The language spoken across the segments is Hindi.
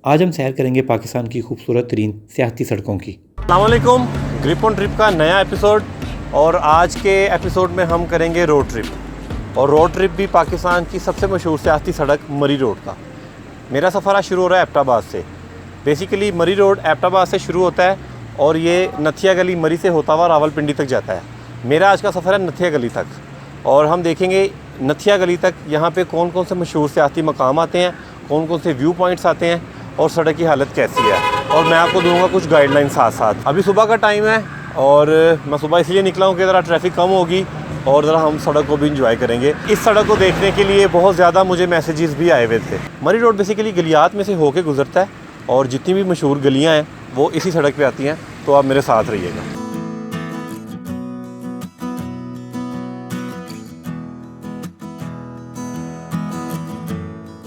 आज हम सैर करेंगे पाकिस्तान की खूबसूरत तरीन सियाहती सड़कों की। अस्सलाम वालेकुम, ग्रिप ऑन ट्रिप का नया एपिसोड। और आज के एपिसोड में हम करेंगे रोड ट्रिप। और रोड ट्रिप भी पाकिस्तान की सबसे मशहूर सियाहती सड़क मरी रोड का। मेरा सफ़र आज शुरू हो रहा है एबटाबाद से। बेसिकली मरी रोड एबटाबाद से शुरू होता है और ये नथिया गली मरी से होता हुआ रावलपिंडी तक जाता है। मेरा आज का सफ़र है नथिया गली तक और हम देखेंगे नथिया गली तक यहाँ पे कौन कौन से मशहूर सियाहती मकाम आते हैं, कौन कौन से व्यू पॉइंट्स आते हैं और सड़क की हालत कैसी है। और मैं आपको दूंगा कुछ गाइडलाइन साथ साथ। अभी सुबह का टाइम है और मैं सुबह इसलिए निकला हूँ कि ज़रा ट्रैफिक कम होगी और ज़रा हम सड़क को भी इंजॉय करेंगे। इस सड़क को देखने के लिए बहुत ज़्यादा मुझे मैसेजेस भी आए हुए थे। मरी रोड बेसिकली गलियात में से होके गुजरता है और जितनी भी मशहूर गलियाँ हैं वो इसी सड़क पे आती हैं, तो आप मेरे साथ रहिएगा।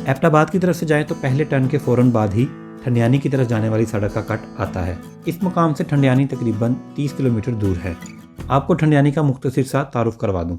एबटाबाद की तरफ से जाएं तो पहले टर्न के फ़ौरन बाद ही ठंडियानी की तरफ जाने वाली सड़क का कट आता है। इस मुकाम से ठंडियानी तकरीबन 30 किलोमीटर दूर है। आपको ठंडियानी का मुख्तसर सा तारुफ करवा दूं।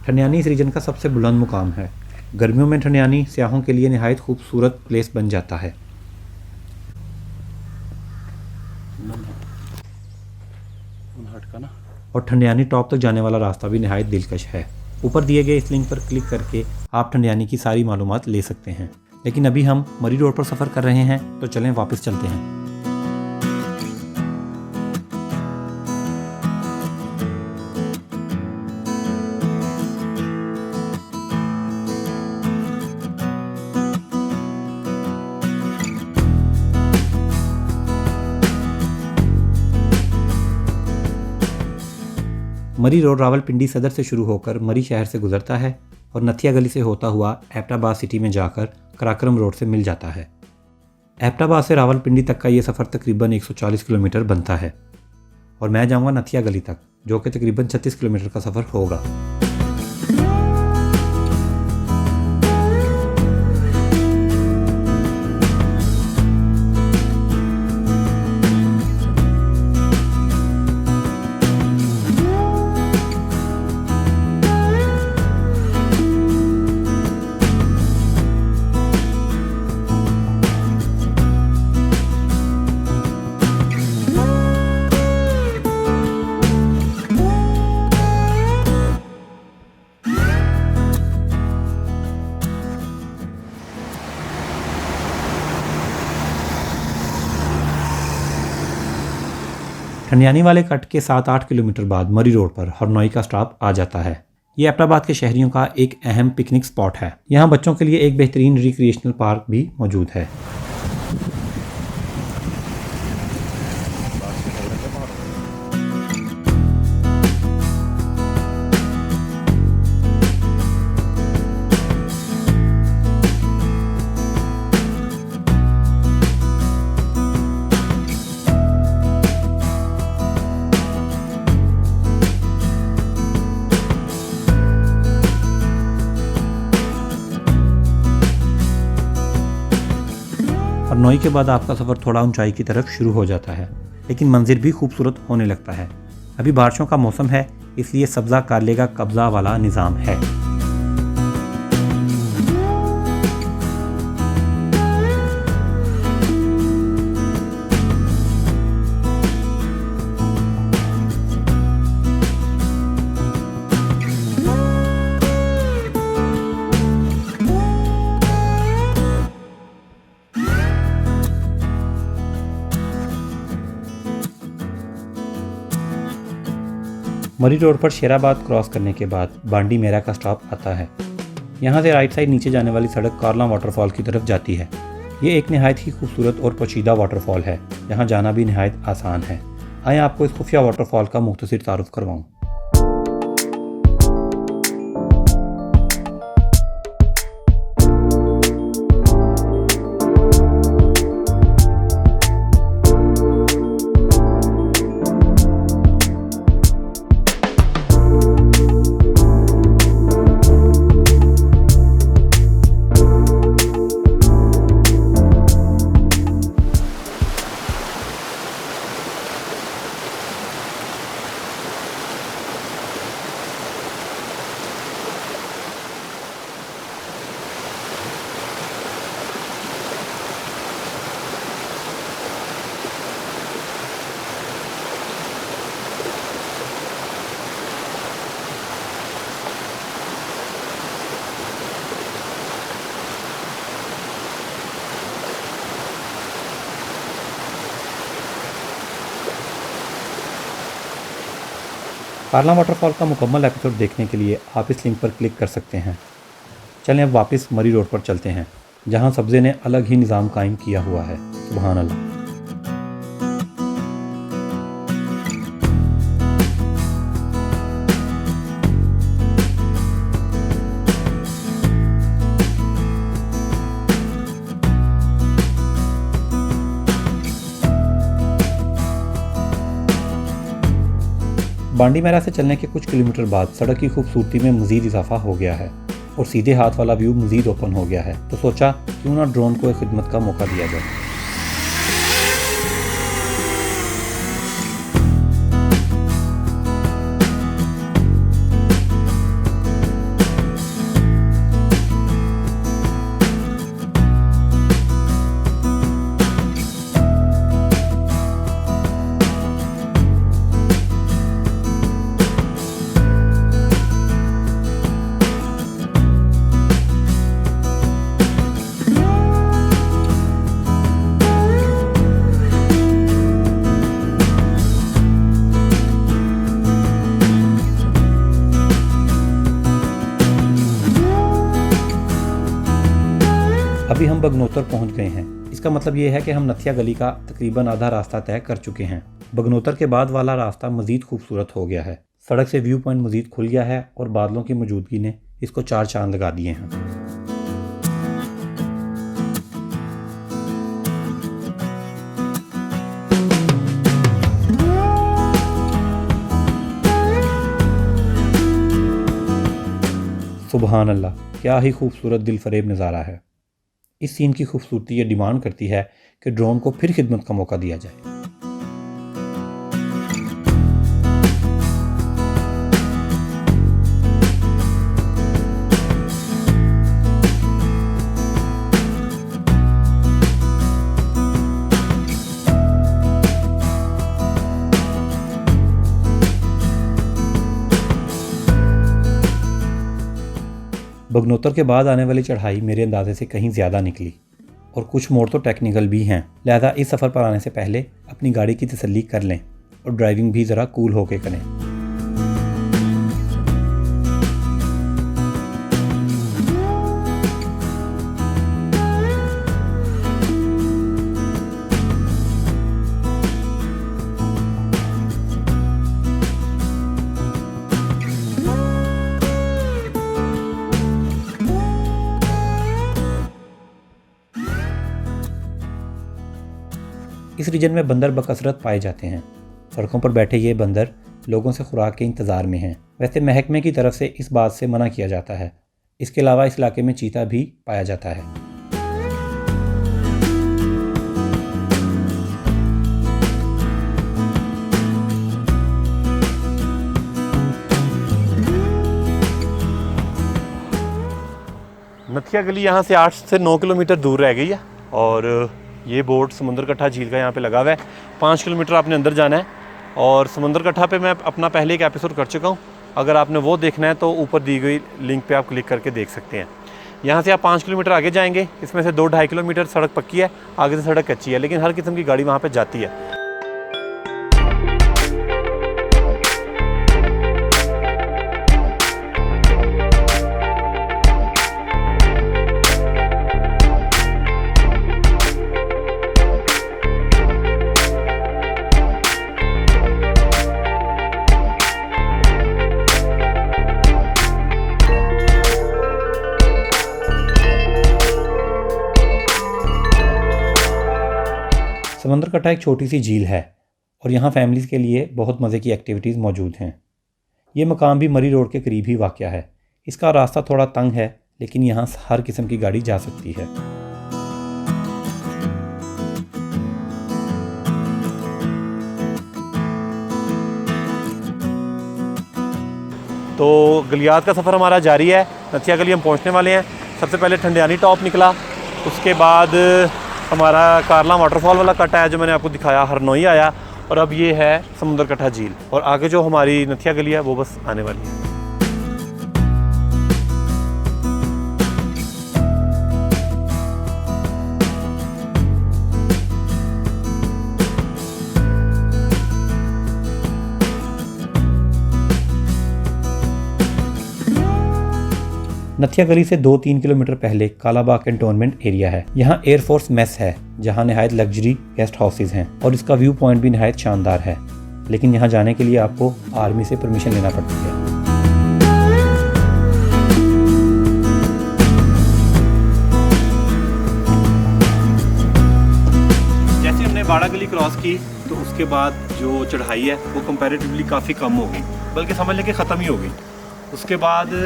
ठंडियानी इस रीजन का सबसे बुलंद मुकाम है। गर्मियों में ठंडियानी सियाहों के लिए निहायत खूबसूरत प्लेस बन जाता है। और ठंडियानी टॉप तक जाने वाला रास्ता भी निहायत दिलकश है। ऊपर दिए गए इस लिंक पर क्लिक करके आप ठंडियानी की सारी मालूमात ले सकते हैं। लेकिन अभी हम मरी रोड पर सफ़र कर रहे हैं तो चलें वापस चलते हैं। मरी रोड रावलपिंडी सदर से शुरू होकर मरी शहर से गुजरता है और नथिया गली से होता हुआ एबटाबाद सिटी में जाकर कराक्रम रोड से मिल जाता है। एबटाबाद से रावलपिंडी तक का ये सफ़र तकरीबन 140 किलोमीटर बनता है और मैं जाऊंगा नथिया गली तक, जो कि तकरीबन 36 किलोमीटर का सफ़र होगा। ठंडियानी वाले कट के 7-8 किलोमीटर बाद मरी रोड पर हरनोई का स्टॉप आ जाता है। ये एबटाबाद के शहरियों का एक अहम पिकनिक स्पॉट है। यहाँ बच्चों के लिए एक बेहतरीन रिक्रिएशनल पार्क भी मौजूद है। हरनोई के बाद आपका सफ़र थोड़ा ऊंचाई की तरफ शुरू हो जाता है, लेकिन मंजिर भी खूबसूरत होने लगता है। अभी बारिशों का मौसम है, इसलिए सब्ज़ा काले का कब्ज़ा वाला निज़ाम है। मरी रोड पर शेराबाद क्रॉस करने के बाद बांडी मेरा का स्टॉप आता है। यहाँ से राइट साइड नीचे जाने वाली सड़क कारला वाटरफॉल की तरफ जाती है। ये एक नहायत ही खूबसूरत और पोशीदा वाटरफॉल है। यहाँ जाना भी नहायत आसान है। आइए आपको इस खुफिया वाटरफॉल का मुख्तसर तारुफ करवाऊँ। कारला वाटरफॉल का मुकम्मल एपिसोड देखने के लिए आप इस लिंक पर क्लिक कर सकते हैं। चलें अब वापस मरी रोड पर चलते हैं, जहां सब्ज़े ने अलग ही निज़ाम कायम किया हुआ है। सुभान अल्लाह। बांडी मेरा से चलने के कुछ किलोमीटर बाद सड़क की खूबसूरती में मज़ीद इजाफा हो गया है और सीधे हाथ वाला व्यू मज़ीद ओपन हो गया है, तो सोचा क्यों ना ड्रोन को एक खिदमत का मौका दिया जाए। अभी हम बगनोतर पहुंच गए हैं। इसका मतलब ये है कि हम नथिया गली का तकरीबन आधा रास्ता तय कर चुके हैं। बगनोतर के बाद वाला रास्ता मज़ीद खूबसूरत हो गया है। सड़क से व्यू पॉइंट मज़ीद खुल गया है और बादलों की मौजूदगी ने इसको 4 चांद लगा दिए हैं। सुभान अल्लाह, क्या ही खूबसूरत दिल फरेब नज़ारा है। इस सीन की खूबसूरती ये डिमांड करती है कि ड्रोन को फिर खिदमत का मौका दिया जाए। बगनोतर के बाद आने वाली चढ़ाई मेरे अंदाजे से कहीं ज़्यादा निकली और कुछ मोड़ तो टेक्निकल भी हैं। लिहाजा इस सफ़र पर आने से पहले अपनी गाड़ी की तसल्ली कर लें और ड्राइविंग भी ज़रा कूल होके करें। इस रीजन में बंदर बकसरत पाए जाते हैं। सड़कों पर बैठे ये बंदर लोगों से खुराक के इंतज़ार में हैं। वैसे महकमे की तरफ से इस बात से मना किया जाता है। इसके अलावा इस इलाके में चीता भी पाया जाता है। नथिया गली यहाँ से 8 से 9 किलोमीटर दूर रह गई है और ये बोर्ड समुंदर कट्ठा झील का यहाँ पे लगा हुआ है। 5 किलोमीटर आपने अंदर जाना है और समुंदर कट्ठा पे मैं अपना पहले एक एपिसोड कर चुका हूँ। अगर आपने वो देखना है तो ऊपर दी गई लिंक पे आप क्लिक करके देख सकते हैं। यहाँ से आप 5 किलोमीटर आगे जाएंगे, इसमें से 2-2.5 किलोमीटर सड़क पक्की है, आगे से सड़क कच्ची है, लेकिन हर किस्म की गाड़ी वहाँ पर जाती है। समंदर कट्ठा एक छोटी सी झील है और यहाँ फैमिलीज़ के लिए बहुत मज़े की एक्टिविटीज़ मौजूद हैं। ये मकाम भी मरी रोड के करीब ही वाक़या है। इसका रास्ता थोड़ा तंग है, लेकिन यहाँ हर किस्म की गाड़ी जा सकती है। तो गलियात का सफ़र हमारा जारी है। नथिया गली हम पहुँचने वाले हैं। सबसे पहले ठंडियानी टॉप निकला, उसके बाद हमारा कारला वाटरफॉल वाला कट है जो मैंने आपको दिखाया, हरनोई आया, और अब ये है समुंदर कट्ठा झील, और आगे जो हमारी नथिया गली है वो बस आने वाली है। नथिया गली से 2-3 किलोमीटर पहले कालाबाग कैंटोनमेंट एरिया है। यहाँ एयरफोर्स मेस है जहाँ नहायत लग्जरी गेस्ट हाउसेज हैं और इसका व्यू पॉइंट भी नहायत शानदार है, लेकिन यहाँ जाने के लिए आपको आर्मी से परमिशन लेना पड़ती है। जैसे हमने बाड़ा गली क्रॉस की तो उसके बाद जो चढ़ाई है वो कंपैरेटिवली काफ़ी कम हो गई, बल्कि समझ लें कि ख़त्म ही हो गई। उसके बाद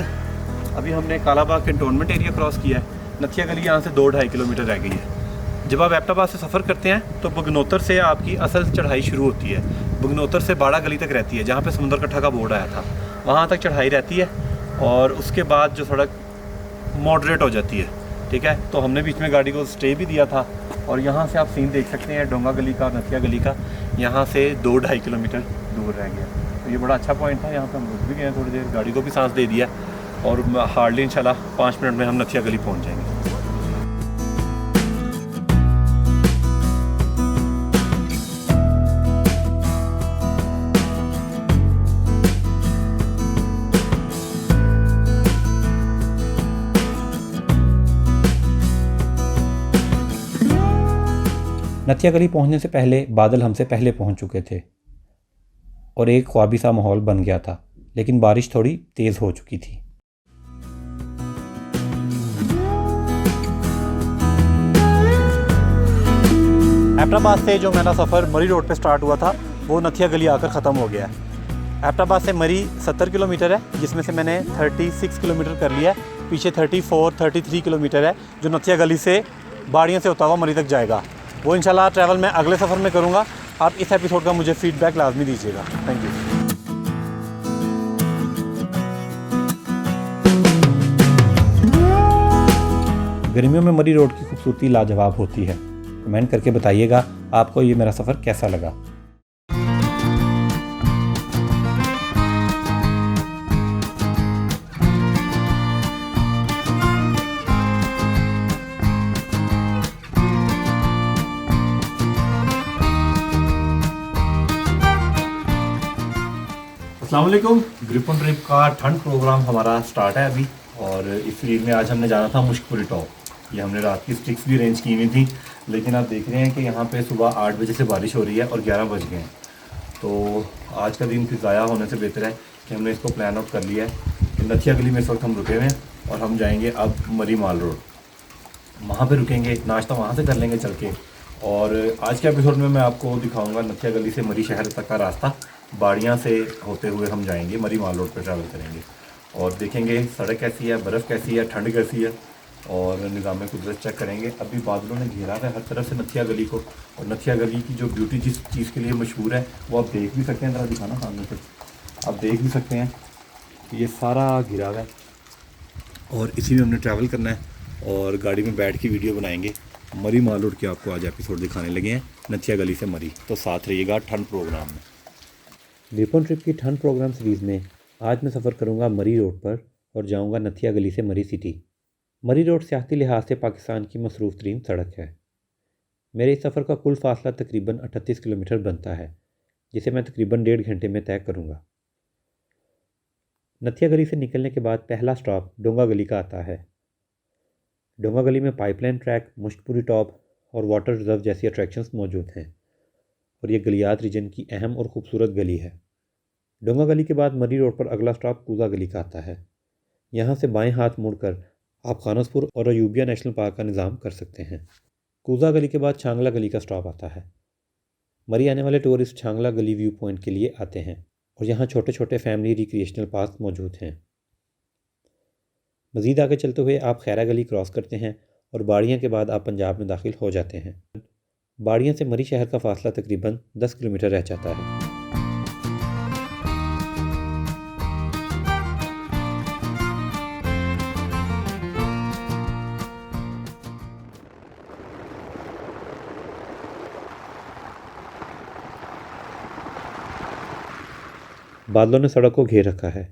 अभी हमने कालाबाग कैंटोनमेंट एरिया क्रॉस किया है। नथिया गली यहाँ से 2-2.5 किलोमीटर रह गई है। जब आप एबटाबाद से सफ़र करते हैं तो बगनोतर से आपकी असल चढ़ाई शुरू होती है। बगनोतर से बाड़ा गली तक रहती है, जहाँ पे समुंदर कट्ठा का बोर्ड आया था, वहाँ तक चढ़ाई रहती है। और उसके बाद जो सड़क मॉडरेट हो जाती है, ठीक है। तो हमने बीच में गाड़ी को स्टे भी दिया था और यहाँ से आप सीन देख सकते हैं डोंगा गली का, नथिया गली का। यहाँ से 2-2.5 किलोमीटर दूर रह गया। तो ये बड़ा अच्छा पॉइंट था। यहाँ पे हम रुक भी गए, थोड़ी देर गाड़ी को भी सांस दे दिया और हार्डली इंशाल्लाह 5 मिनट में हम नथिया गली पहुँच जाएंगे। नथिया गली पहुंचने से पहले बादल हमसे पहले पहुंच चुके थे और एक ख्वाबी सा माहौल बन गया था, लेकिन बारिश थोड़ी तेज़ हो चुकी थी। एबटाबाद से जो मेरा सफ़र मरी रोड पे स्टार्ट हुआ था वो नथिया गली आकर ख़त्म हो गया है। एबटाबाद से मरी 70 किलोमीटर है, जिसमें से मैंने 36 किलोमीटर कर लिया है। पीछे 34-33 किलोमीटर है जो नथिया गली से बाड़ियाँ से होता हुआ मरी तक जाएगा। वो इंशाल्लाह ट्रैवल मैं अगले सफ़र में करूँगा। आप इस एपिसोड का मुझे फ़ीडबैक लाजमी दीजिएगा। Thank you. गर्मियों में मरी रोड की खूबसूरती लाजवाब होती है। कमेंट करके बताइएगा आपको ये मेरा सफ़र कैसा लगा। अस्सलाम वालेकुम। ग्रिप ऑन ट्रिप का ठंड प्रोग्राम हमारा स्टार्ट है अभी, और इस सीरीज में आज हमने जाना था मुश्कपुरी टॉप। ये हमने रात की स्टिक्स भी अरेंज की हुई थी, लेकिन आप देख रहे हैं कि यहाँ पे सुबह 8 बजे से बारिश हो रही है और 11 बज गए हैं। तो आज का दिन फिर ज़ाया होने से बेहतर है कि हमने इसको प्लान आउट कर लिया है कि नथिया गली में इस वक्त हम रुके हुए हैं और हम जाएंगे अब मरी माल रोड। वहाँ पे रुकेंगे, नाश्ता वहाँ से कर लेंगे चल के। और आज के एपिसोड में मैं आपको दिखाऊंगा नथिया गली से मरी शहर तक का रास्ता। बाड़ियाँ से होते हुए हम जाएंगे, मरी माल रोड पर ट्रैवल करेंगे और देखेंगे सड़क कैसी है, बर्फ़ कैसी है, ठंड कैसी है और निज़ाम कुदरत चेक करेंगे। अभी बादलों ने घेरा है हर तरफ से नथिया गली को, और नथिया गली की जो ब्यूटी जिस चीज़ के लिए मशहूर है वो आप देख भी सकते हैं। ज़रा दिखाना सामने से, आप देख भी सकते हैं ये सारा घिरा हुआ है और इसी में हमने ट्रैवल करना है और गाड़ी में बैठ के वीडियो बनाएंगे। मरी माल रोड के आपको आज एपिसोड दिखाने लगे हैं, नथिया गली से मरी। तो साथ रहिएगा ठंड प्रोग्राम में। ग्रिप ऑन ट्रिप की ठंड प्रोग्राम सीरीज़ में आज मैं सफ़र करूंगा मरी रोड पर और जाऊंगा नथिया गली से मरी सिटी। मरी रोड सियाहती लिहाज से पाकिस्तान की मसरूफ़ तरीन सड़क है। मेरे इस सफ़र का कुल फासला तकरीबन 38 किलोमीटर बनता है, जिसे मैं तकरीबन 1.5 घंटे में तय करूंगा। नथिया गली से निकलने के बाद पहला स्टॉप डोंगा गली का आता है। डोंगा गली में पाइपलाइन ट्रैक, मुश्कपुरी टॉप और वाटर रिजर्व जैसी अट्रैक्शंस मौजूद हैं और ये गलियात रीजन की अहम और ख़ूबसूरत गली है। डोंगा गली के बाद मरी रोड पर अगला स्टॉप कूजा गली का आता है। यहाँ से बाएं हाथ मुड़कर आप खानसपुर और अयूबिया नेशनल पार्क का निज़ाम कर सकते हैं। कूजा गली के बाद छांगला गली का स्टॉप आता है। मरी आने वाले टूरिस्ट छांगला गली व्यू पॉइंट के लिए आते हैं और यहाँ छोटे छोटे फैमिली रिक्रिएशनल पार्क मौजूद हैं। मज़ीद आगे चलते हुए आप खैरा गली क्रॉस करते हैं और बाड़ियाँ के बाद आप पंजाब में दाखिल हो जाते हैं। बाड़ियाँ से मरी शहर का फासला तकरीबन 10 किलोमीटर रह जाता है। बादलों ने सड़क को घेर रखा है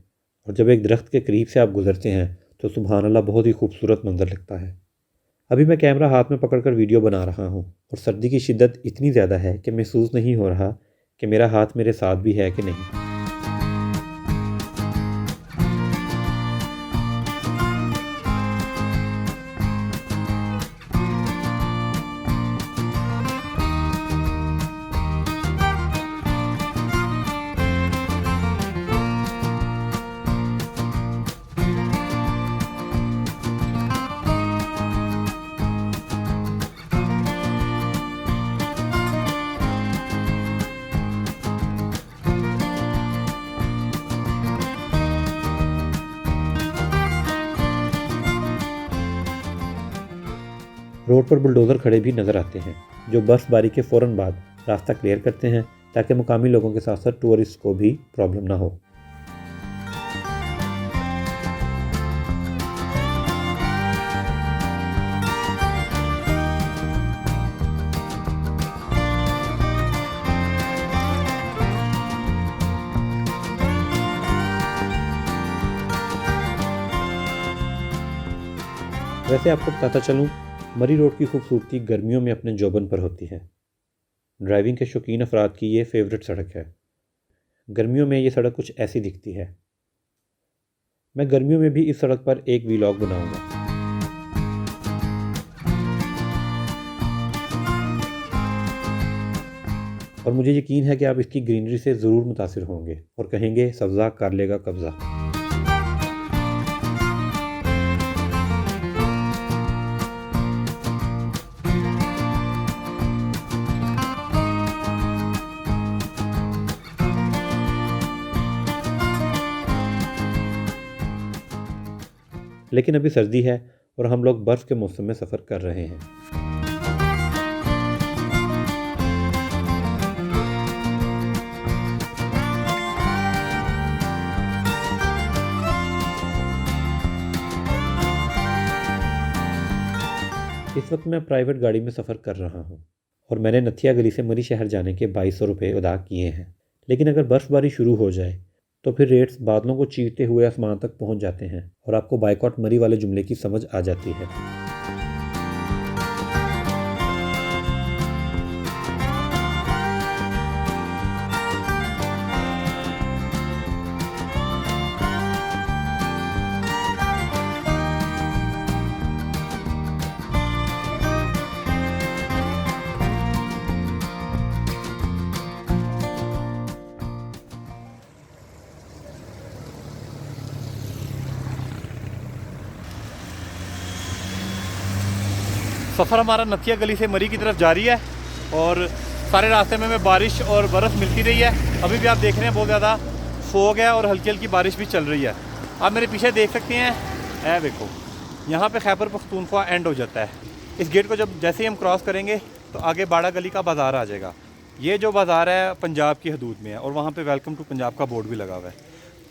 और जब एक दरख्त के करीब से आप गुजरते हैं तो सुभान अल्लाह बहुत ही खूबसूरत मंजर लगता है। अभी मैं कैमरा हाथ में पकड़कर वीडियो बना रहा हूँ और सर्दी की शिद्दत इतनी ज़्यादा है कि महसूस नहीं हो रहा कि मेरा हाथ मेरे साथ भी है कि नहीं। रोड पर बुलडोज़र खड़े भी नज़र आते हैं जो बर्फबारी के फ़ौरन बाद रास्ता क्लियर करते हैं ताकि मुकामी लोगों के साथ साथ टूरिस्ट को भी प्रॉब्लम ना हो। वैसे आपको बताता चलूँ, मरी रोड की खूबसूरती गर्मियों में अपने जोबन पर होती है। ड्राइविंग के शौकीन अफराद की ये फेवरेट सड़क है। गर्मियों में ये सड़क कुछ ऐसी दिखती है। मैं गर्मियों में भी इस सड़क पर एक वीलॉग बनाऊंगा। और मुझे यकीन है कि आप इसकी ग्रीनरी से ज़रूर मुतासिर होंगे और कहेंगे सब्ज़ा कर लेगा कब्ज़ा। लेकिन अभी सर्दी है और हम लोग बर्फ़ के मौसम में सफ़र कर रहे हैं। इस वक्त मैं प्राइवेट गाड़ी में सफ़र कर रहा हूँ और मैंने नथिया गली से मरी शहर जाने के 2200 रुपये अदा किए हैं। लेकिन अगर बर्फ़बारी शुरू हो जाए तो फिर रेट्स बादलों को चीरते हुए आसमान तक पहुंच जाते हैं और आपको बाइकॉट मरी वाले जुमले की समझ आ जाती है। सफ़र हमारा नथिया गली से मरी की तरफ जारी है और सारे रास्ते में हमें बारिश और बर्फ़ मिलती रही है। अभी भी आप देख रहे हैं बहुत ज़्यादा फोग है और हल्की हल्की बारिश भी चल रही है। आप मेरे पीछे देख सकते हैं, ऐ देखो यहाँ पे खैबर पख्तूनख्वा एंड हो जाता है। इस गेट को जब जैसे ही हम क्रॉस करेंगे तो आगे बाड़ा गली का बाज़ार आ जाएगा। ये जो बाज़ार है पंजाब की हदूद में है और वहाँ पर वेलकम टू पंजाब का बोर्ड भी लगा हुआ है।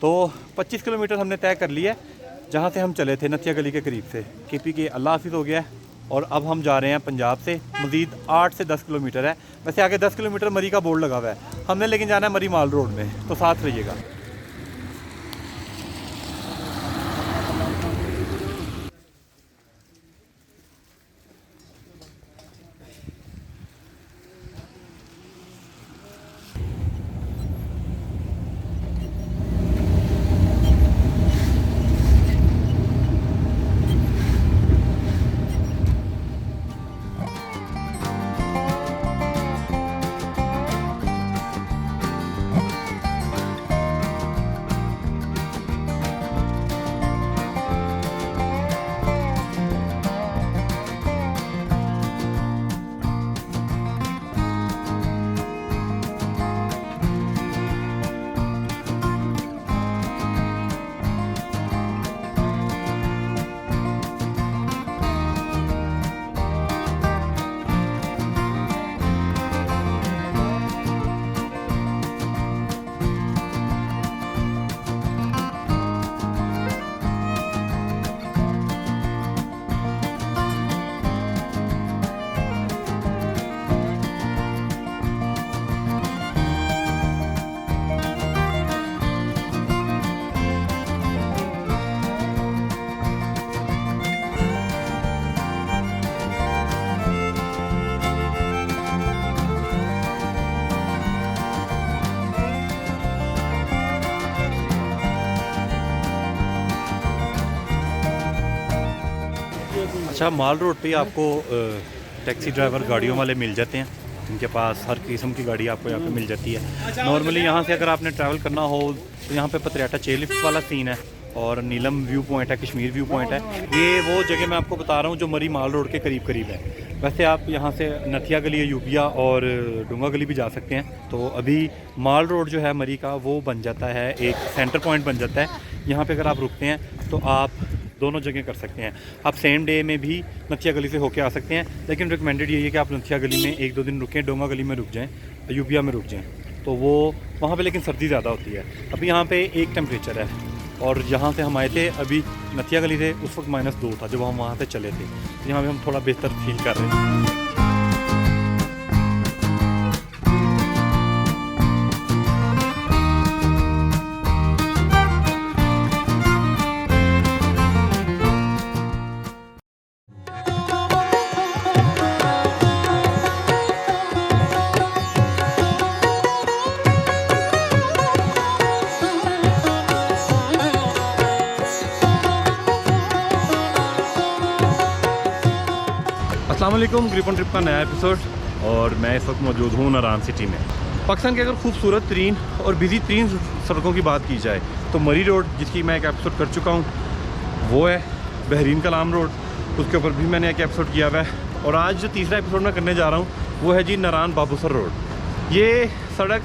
तो 25 किलोमीटर हमने तय कर लिया है जहाँ से हम चले थे नथिया गली के करीब से। KP के अल्लाह हाफिज़ हो गया है और अब हम जा रहे हैं पंजाब से। मज़ीद 8 से 10 किलोमीटर है। वैसे आगे 10 किलोमीटर मरी का बोर्ड लगा हुआ है, हमने लेकिन जाना है मरी माल रोड में, तो साथ रहिएगा। अच्छा, माल रोड पे आपको टैक्सी ड्राइवर गाड़ियों वाले मिल जाते हैं, इनके पास हर किस्म की गाड़ी आपको यहाँ पे मिल जाती है। नॉर्मली यहाँ से अगर आपने ट्रैवल करना हो तो यहाँ पे पतरियाटा चेयर लिफ्ट वाला सीन है और नीलम व्यू पॉइंट है, कश्मीर व्यू पॉइंट है। ये वो जगह मैं आपको बता रहा हूँ जो मरी माल रोड के करीब करीब है। वैसे आप यहाँ से नथिया गली, यूबिया और डूंगा गली भी जा सकते हैं। तो अभी माल रोड जो है मरी का वो बन जाता है, एक सेंटर पॉइंट बन जाता है। यहाँ पे अगर आप रुकते हैं तो आप दोनों जगह कर सकते हैं। आप सेम डे में भी नथिया गली से होके आ सकते हैं, लेकिन रिकमेंडेड यही है कि आप नथिया गली में 1-2 दिन रुकें, डोंगा गली में रुक जाएँ, अयूबिया में रुक जाएँ, तो वो वहाँ पे लेकिन सर्दी ज़्यादा होती है। अभी यहाँ पे एक टेम्परेचर है और जहाँ से हम आए थे अभी नथिया गली से उस वक्त -2 था जब हम वहाँ से चले थे। तो यहाँ पे हम थोड़ा बेहतर फील कर रहे हैं। अस्सलाम वालेकुम, ग्रिप ऑन ट्रिप का नया एपिसोड और मैं इस वक्त मौजूद हूँ नारान सिटी में। पाकिस्तान की अगर खूबसूरत तरीन और बिजी तरीन सड़कों की बात की जाए तो मरी रोड, जिसकी मैं एक एपिसोड कर चुका हूँ, वो है। बहरीन कलाम रोड, उसके ऊपर भी मैंने एक एपिसोड किया हुआ है। और आज जो तीसरा एपिसोड मैं करने जा रहा हूँ वो है जी नारान बाबूसर रोड। ये सड़क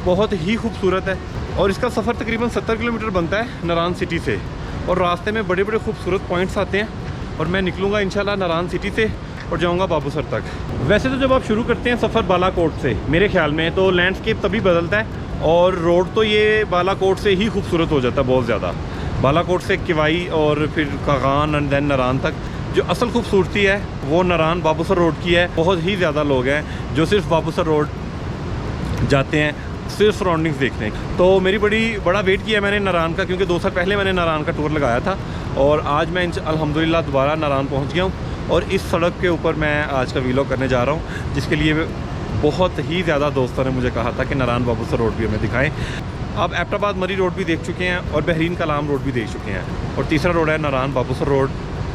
बहुत ही खूबसूरत है और इसका सफ़र तकरीबन 70 किलोमीटर बनता है नारान सिटी से। और रास्ते में बड़े बड़े खूबसूरत पॉइंट्स आते हैं और मैं निकलूँगा इंशाल्लाह नारान सिटी से और जाऊंगा बाबूसर तक। वैसे तो जब आप शुरू करते हैं सफ़र बालाकोट से, मेरे ख्याल में तो लैंडस्केप तभी बदलता है और रोड तो ये बालाकोट से ही खूबसूरत हो जाता है बहुत ज़्यादा। बालाकोट से किवाई और फिर कागान एंड देन नारान तक जो असल खूबसूरती है वो नारान बाबूसर रोड की है। बहुत ही ज़्यादा लोग हैं जो सिर्फ बाबूसर रोड जाते हैं सिर्फ सराउंडिंग्स देखने। तो मेरी बड़ा वेट किया मैंने नारान का, क्योंकि 2 साल पहले मैंने नारान का टूर लगाया था और आज मैं अल्हम्दुलिल्लाह दोबारा नारान पहुँच गया हूँ। और इस सड़क के ऊपर मैं आज का वीलॉग करने जा रहा हूँ, जिसके लिए बहुत ही ज़्यादा दोस्तों ने मुझे कहा था कि नारान बाबूसर रोड भी हमें दिखाएं। आप एबटाबाद मरी रोड भी देख चुके हैं और बहरीन कलाम रोड भी देख चुके हैं और तीसरा रोड है नारान बाबूसर रोड,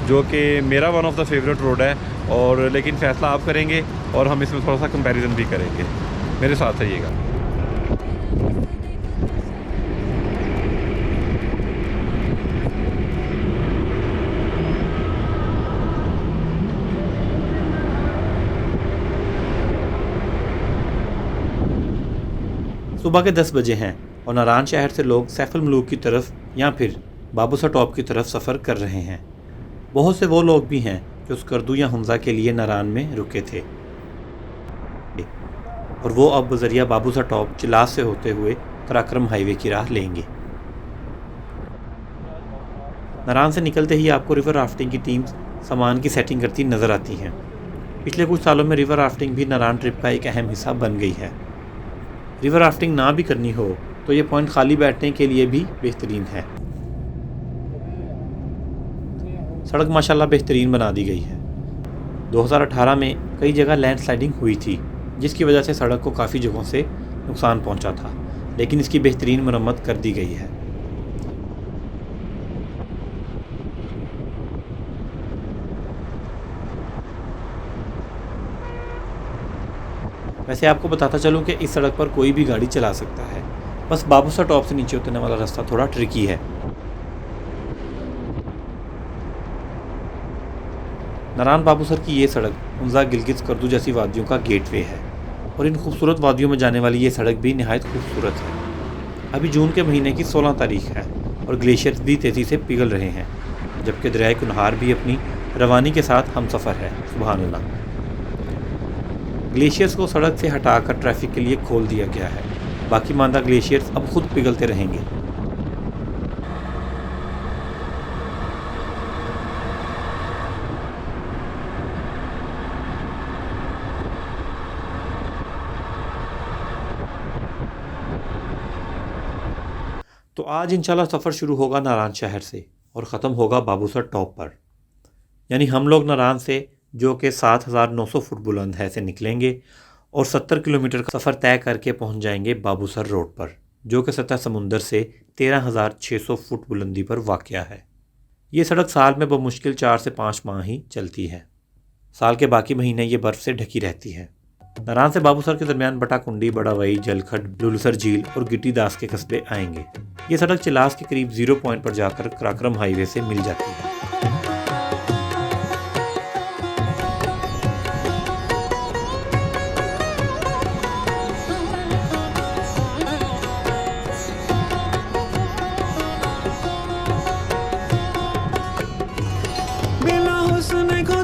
जो कि मेरा one of the favourite road है। और लेकिन फ़ैसला आप करेंगे और हम इसमें थोड़ा सा कंपैरिजन भी करेंगे। मेरे साथ रहिएगा। सुबह के 10 बजे हैं और नारान शहर से लोग सैफुल मलूक की तरफ या फिर बाबूसर टॉप की तरफ सफ़र कर रहे हैं। बहुत से वो लोग भी हैं जो स्कर्दू या हमजा के लिए नारान में रुके थे और वो अब बजरिया बाबूसर टॉप चिलास से होते हुए कराक्रम हाईवे की राह लेंगे। नारान से निकलते ही आपको रिवर राफ्टिंग की टीम सामान की सेटिंग करती नज़र आती हैं। पिछले कुछ सालों में रिवर राफ्टिंग भी नारान ट्रिप का एक अहम हिस्सा बन गई है। रिवर राफ्टिंग ना भी करनी हो तो ये पॉइंट खाली बैठने के लिए भी बेहतरीन है। सड़क माशाल्लाह बेहतरीन बना दी गई है। 2018 में कई जगह लैंडस्लाइडिंग हुई थी, जिसकी वजह से सड़क को काफ़ी जगहों से नुकसान पहुंचा था, लेकिन इसकी बेहतरीन मरम्मत कर दी गई है। वैसे आपको बताता चलूं कि इस सड़क पर कोई भी गाड़ी चला सकता है, बस बाबूसर टॉप से नीचे उतरने वाला रास्ता थोड़ा ट्रिकी है। नारान बाबूसर की ये सड़क हमजा गिलगित स्कर्दू जैसी वादियों का गेटवे है और इन खूबसूरत वादियों में जाने वाली ये सड़क भी निहायत खूबसूरत है। अभी जून के महीने की 16 तारीख है और ग्लेशियर्स भी तेज़ी से पिघल रहे हैं, जबकि दरियाए कुनहार भी अपनी रवानी के साथ हमसफ़र है। सुभान अल्लाह। ग्लेशियर्स को सड़क से हटाकर ट्रैफिक के लिए खोल दिया गया है। बाकी मांदा ग्लेशियर्स अब खुद पिघलते रहेंगे। तो आज इंशाल्लाह सफ़र शुरू होगा नारान शहर से और ख़त्म होगा बाबूसर टॉप पर। यानी हम लोग नारान से, जो कि 7,900 फुट बुलंद है, से निकलेंगे और 70 किलोमीटर का सफ़र तय करके पहुंच जाएंगे बाबूसर रोड पर, जो कि सतह समुंदर से 13,600 फुट बुलंदी पर वाक़या है। ये सड़क साल में बमुश्किल 4 से 5 माह ही चलती है। साल के बाकी महीने ये बर्फ़ से ढकी रहती है। नारान से बाबूसर के दरमियान बटाकुंडी, बड़ावई, जलखड, लुलसर झील और गिट्टी दास के कस्बे आएंगे। ये सड़क चिलास के करीब 0 पॉइंट पर जाकर कराक्रम हाईवे से मिल जाती है। बिना हुस्न को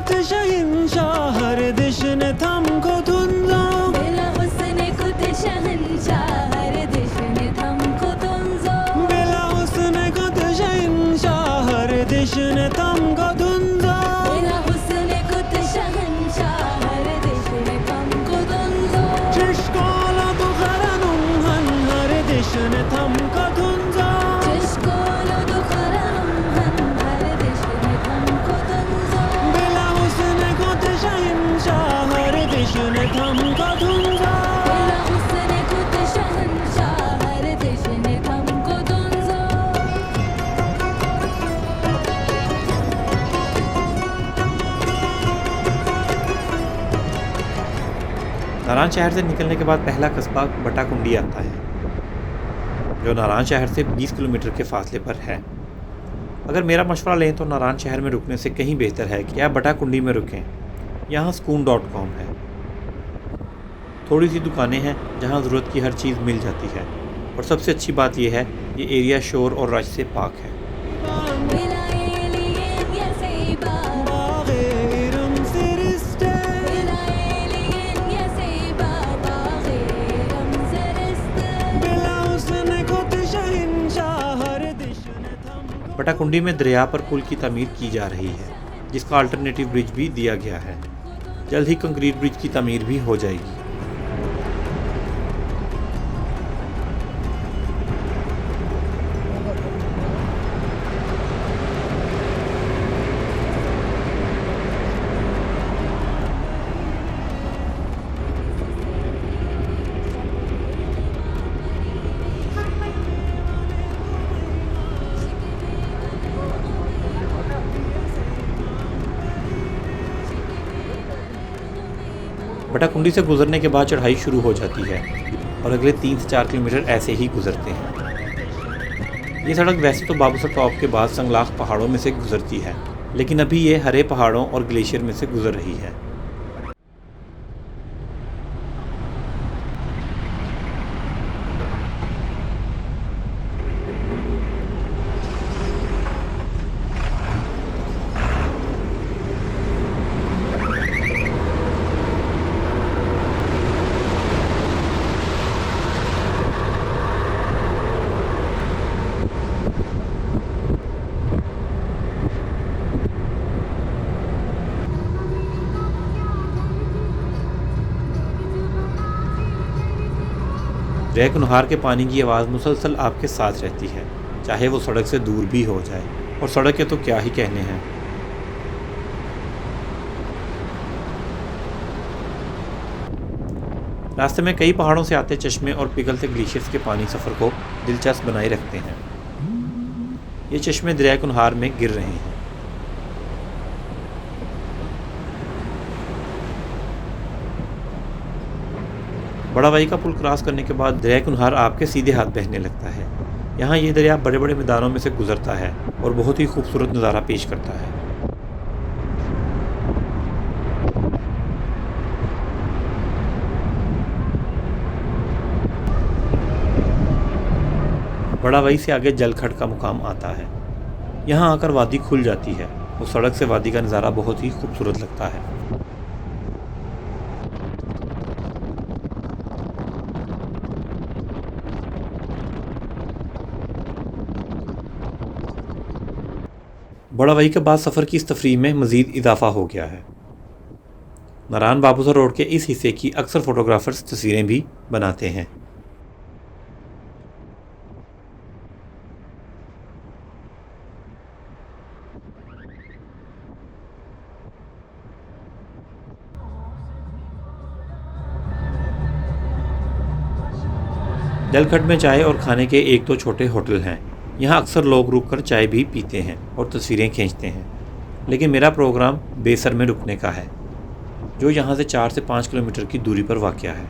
ने थमको धुंधा बोला उसने खुद शहंशाह, हर देश ने थमको धुंधा। नारायण शहर से निकलने के बाद पहला कस्बा बटाकुंडी आता है, जो नारायण शहर से 20 किलोमीटर के फासले पर है। अगर मेरा मशवरा लें तो नारायण शहर में रुकने से कहीं बेहतर है कि आप बटाकुंडी में रुकें। यहाँ sukoon.com है। थोड़ी सी दुकानें हैं जहाँ ज़रूरत की हर चीज़ मिल जाती है, और सबसे अच्छी बात यह है ये एरिया शोर और रश से पाक है। Bila alien ya seiba, बागे Iram सिरिश्ते bila alien ya seiba, बागे रमज़रिस्ते। बिला उसने खुद शहंशाह, हर दिश ने थमको बटाकुंडी में दरिया पर पुल की तमीर की जा रही है, जिसका अल्टरनेटिव ब्रिज भी दिया गया है। जल्द ही कंक्रीट ब्रिज की तमीर भी हो जाएगी। बटाकुंडी से गुजरने के बाद चढ़ाई शुरू हो जाती है और अगले 3 से 4 किलोमीटर ऐसे ही गुजरते हैं। ये सड़क वैसे तो बाबूसर टॉप के बाद संगलाख पहाड़ों में से गुजरती है, लेकिन अभी ये हरे पहाड़ों और ग्लेशियर में से गुजर रही है। दरिया कुनहार के पानी की आवाज़ मुसलसल आपके साथ रहती है, चाहे वो सड़क से दूर भी हो जाए, और सड़क के तो क्या ही कहने हैं। रास्ते में कई पहाड़ों से आते चश्मे और पिघलते ग्लेशियर्स के पानी सफ़र को दिलचस्प बनाए रखते हैं। ये चश्मे दरिया कुनहार में गिर रहे हैं। बड़ा वाई का पुल क्रॉस करने के बाद दरिया कुनहार आपके सीधे हाथ बहने लगता है। यहाँ ये दरिया बड़े बड़े मैदानों में से गुजरता है और बहुत ही खूबसूरत नज़ारा पेश करता है। बड़ा वाई से आगे जलखड का मुकाम आता है। यहाँ आकर वादी खुल जाती है और सड़क से वादी का नज़ारा बहुत ही खूबसूरत लगता है। बड़ा वाई के बाद सफ़र की इस तफरीह में मज़ीद इजाफा हो गया है। नारायण बाबूसर रोड के इस हिस्से की अक्सर फ़ोटोग्राफ़र्स तस्वीरें भी बनाते हैं। जलखड में चाय और खाने के एक दो छोटे होटल हैं। यहाँ अक्सर लोग रुककर चाय भी पीते हैं और तस्वीरें खींचते हैं, लेकिन मेरा प्रोग्राम बेसर में रुकने का है, जो यहाँ से 4 से 5 किलोमीटर की दूरी पर वाक़या है।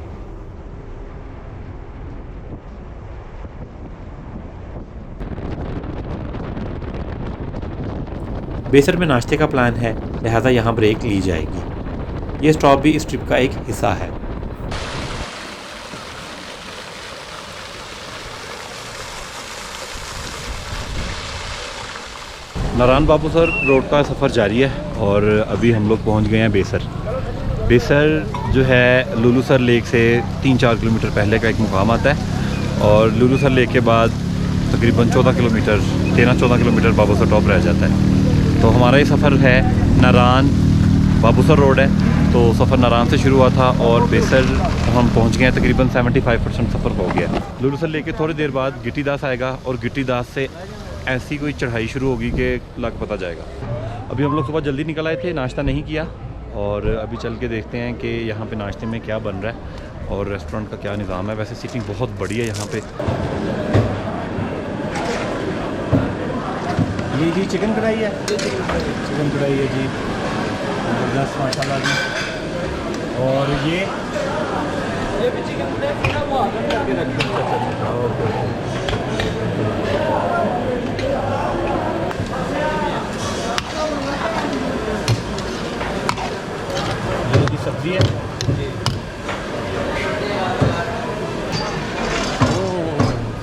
बेसर में नाश्ते का प्लान है, लिहाजा यहाँ ब्रेक ली जाएगी। ये स्टॉप भी इस ट्रिप का एक हिस्सा है। नारायण बाबूसर रोड का सफ़र जारी है और अभी हम लोग पहुंच गए हैं बेसर। बेसर जो है लुलूसर लेक से 3-4 किलोमीटर पहले का एक मुकाम आता है, और लुलूसर लेक के बाद तकरीबन 13-14 किलोमीटर बाबूसर टॉप रह जाता है। तो हमारा ये सफ़र है नारायण बाबूसर रोड है, तो सफ़र नारायण से शुरू हुआ था और बेसर हम पहुंच गए हैं। तकरीबन 75% सफ़र हो गया। लुलूसर लेक के थोड़ी देर बाद गिट्टीदास आएगा और गिट्टीदास से ऐसी कोई चढ़ाई शुरू होगी कि लग पता जाएगा। अभी हम लोग सुबह जल्दी निकल आए थे, नाश्ता नहीं किया और अभी चल के देखते हैं कि यहाँ पे नाश्ते में क्या बन रहा है और रेस्टोरेंट का क्या निज़ाम है। वैसे सीटिंग बहुत बड़ी है यहाँ पे। ये जी चिकन कढ़ाई है, चिकन कढ़ाई है जी, ज़बरदस्त माशाल्लाह जी। और ये भी चिकन की सब्जी है।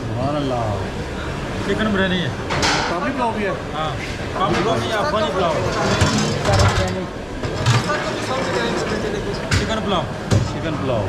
सुभान अल्लाह। चिकन बिरयानी है, काबली पुलाव भी है। हाँ काबली पुलाव नहीं, अफगानी पुलाव, चिकन पुलाव। चिकन पुलाव।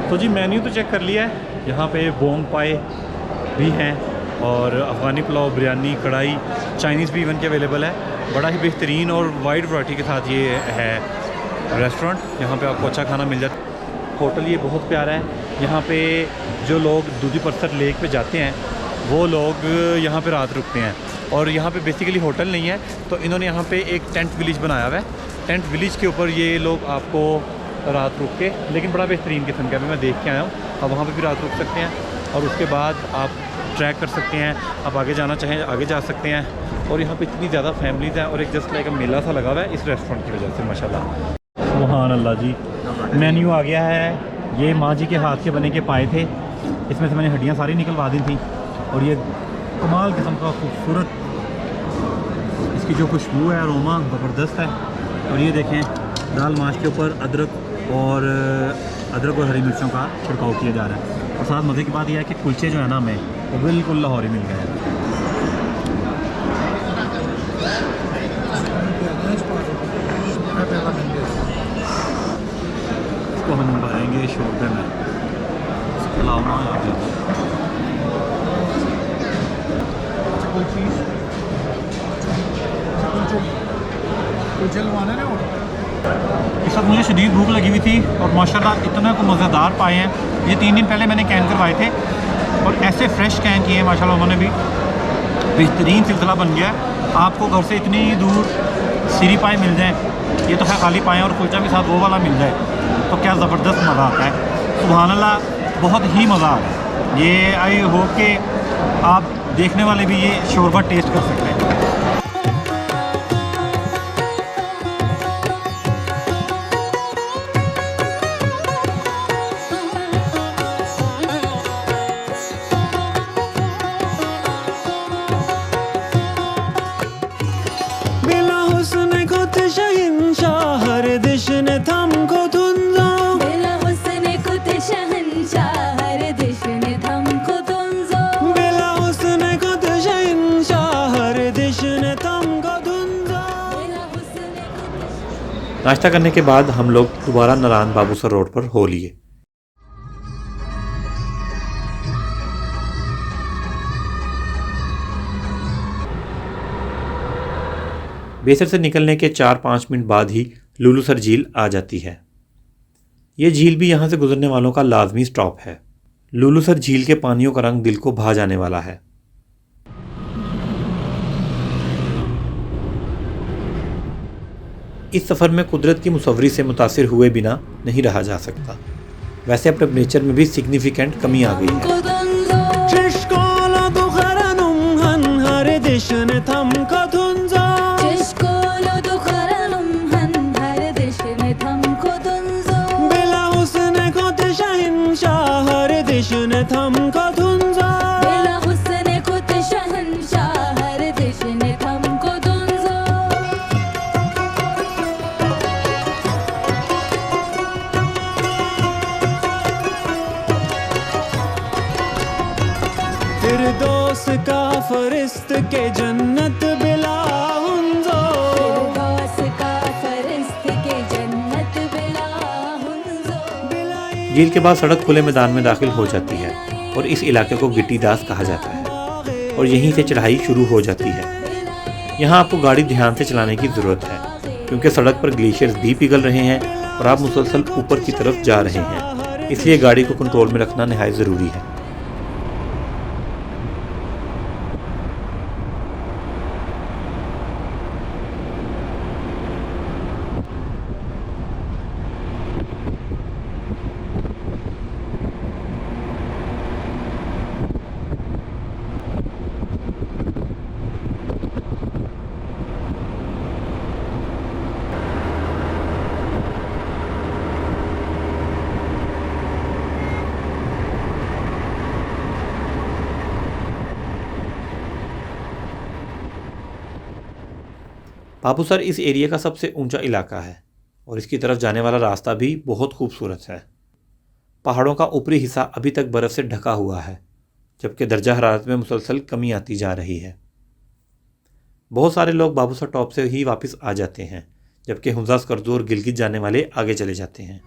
तो जी मेन्यू तो चेक कर लिया है। यहाँ पे बोंग पाए भी हैं और अफ़गानी पुलाव, बिरयानी, कढ़ाई, चाइनीज़ भी इवन के अवेलेबल है। बड़ा ही बेहतरीन और वाइड वैरायटी के साथ ये है रेस्टोरेंट। यहाँ पे आपको अच्छा खाना मिल जाता है। होटल ये बहुत प्यारा है। यहाँ पे जो लोग दूधी परसर लेक पे जाते हैं वो लोग यहाँ पे रात रुकते हैं। और यहाँ पे बेसिकली होटल नहीं है, तो इन्होंने यहाँ पे एक टेंट विलेज बनाया हुआ है। टेंट विलेज के ऊपर ये लोग आपको रात रुक के, लेकिन बड़ा बेहतरीन किस्म का, अभी मैं देख के आया हूँ। आप वहाँ पे भी रात रुक सकते हैं और उसके बाद आप ट्रैक कर सकते हैं। आप आगे जाना चाहें आगे जा सकते हैं। और यहाँ पे इतनी ज़्यादा फैमिलीज़ हैं और एक जस्ट लाइक मेला सा लगा हुआ है इस रेस्टोरेंट की वजह से माशाल्लाह। सुभान अल्लाह जी। मेन्यू आ गया है। ये माँ जी के हाथ के बने के पाए थे, इसमें से मैंने हड्डियाँ सारी निकलवा दी थी। और ये कमाल किस्म का खूबसूरत, इसकी जो खुशबू है अरोमा ज़बरदस्त है। और ये देखें दाल माश के ऊपर अदरक और हरी मिर्चों का छिड़काव किया जा रहा है। और साथ मज़े की बात यह है कि कुलचे जो है ना हमें वो बिल्कुल लाहौरी मिल गए हैं। इसको हम भरेंगे शोरबे में, पुलाव ना आ जाता। इस वक्त मुझे शदीद भूख लगी हुई थी और माशाल्लाह इतना को मज़ेदार पाए हैं। ये 3 दिन पहले मैंने कैन करवाए थे और ऐसे फ्रेश कैन किए हैं माशाल्लाह। उन्होंने भी बेहतरीन सिलसिला बन गया है। आपको घर से इतनी दूर सीरी पाए मिल जाएँ, ये तो है खाली पाए और कुलचा भी साथ वो वाला मिल जाए तो क्या ज़बरदस्त मज़ा आता है। सुभान अल्लाह, बहुत ही मज़ा आता है। ये आई होप कि आप देखने वाले भी ये शोरबा टेस्ट कर सकते हैं। बिला हुस्न खुद शहंशाह हर दिश ने थमको धुंधा बिला हुस्न खुद शहंशाह हर दिश ने थमको धुंधो। बिला हुस्न खुद शहंशाह हर दिश ने थमको धुंधा। बिला हुस्न खुद नाश्ता करने के बाद हम लोग दोबारा नारायण बाबूसर रोड पर हो लिए। बेसर से निकलने के 4-5 मिनट बाद ही लुलुसर झील आ जाती है। ये झील भी यहाँ से गुजरने वालों का लाजमी स्टॉप है। लुलुसर झील के पानियों का रंग दिल को भा जाने वाला है। इस सफ़र में कुदरत की मुसव्वरी से मुतासिर हुए बिना नहीं रहा जा सकता। वैसे अब टेम्परेचर में भी सिग्निफिकेंट कमी आ गई है। को धुंधो। Trishkola dukharanum han har dishne thamko dhunza. Chishkolo dukharanum han har dish ne thamko dhunzo। Bila husne khud shahinshah har dishne thamko dhunza. बिला हुस्न खुद शहंशाह हर दिश ने थमको धुंधो। फरिश्त के जन्नत बिला हुंजो फिरदौस का फरिश्त के जन्नत बिला हुंजो। झील के बाद सड़क खुले मैदान में दाखिल हो जाती है और इस इलाके को गिट्टी दास कहा जाता है और यहीं से चढ़ाई शुरू हो जाती है। यहाँ आपको गाड़ी ध्यान से चलाने की ज़रूरत है क्योंकि सड़क पर ग्लेशियर्स भी पिघल रहे हैं और आप मुसलसल ऊपर की तरफ जा रहे हैं, इसलिए गाड़ी को कंट्रोल में रखना निहायत ज़रूरी है। बाबूसर इस एरिया का सबसे ऊंचा इलाका है और इसकी तरफ जाने वाला रास्ता भी बहुत खूबसूरत है। पहाड़ों का ऊपरी हिस्सा अभी तक बर्फ़ से ढका हुआ है जबकि दर्जा हरारत में मुसलसल कमी आती जा रही है। बहुत सारे लोग बाबूसर टॉप से ही वापस आ जाते हैं जबकि हुंजा स्कर्दू और गिलगित जाने वाले आगे चले जाते हैं।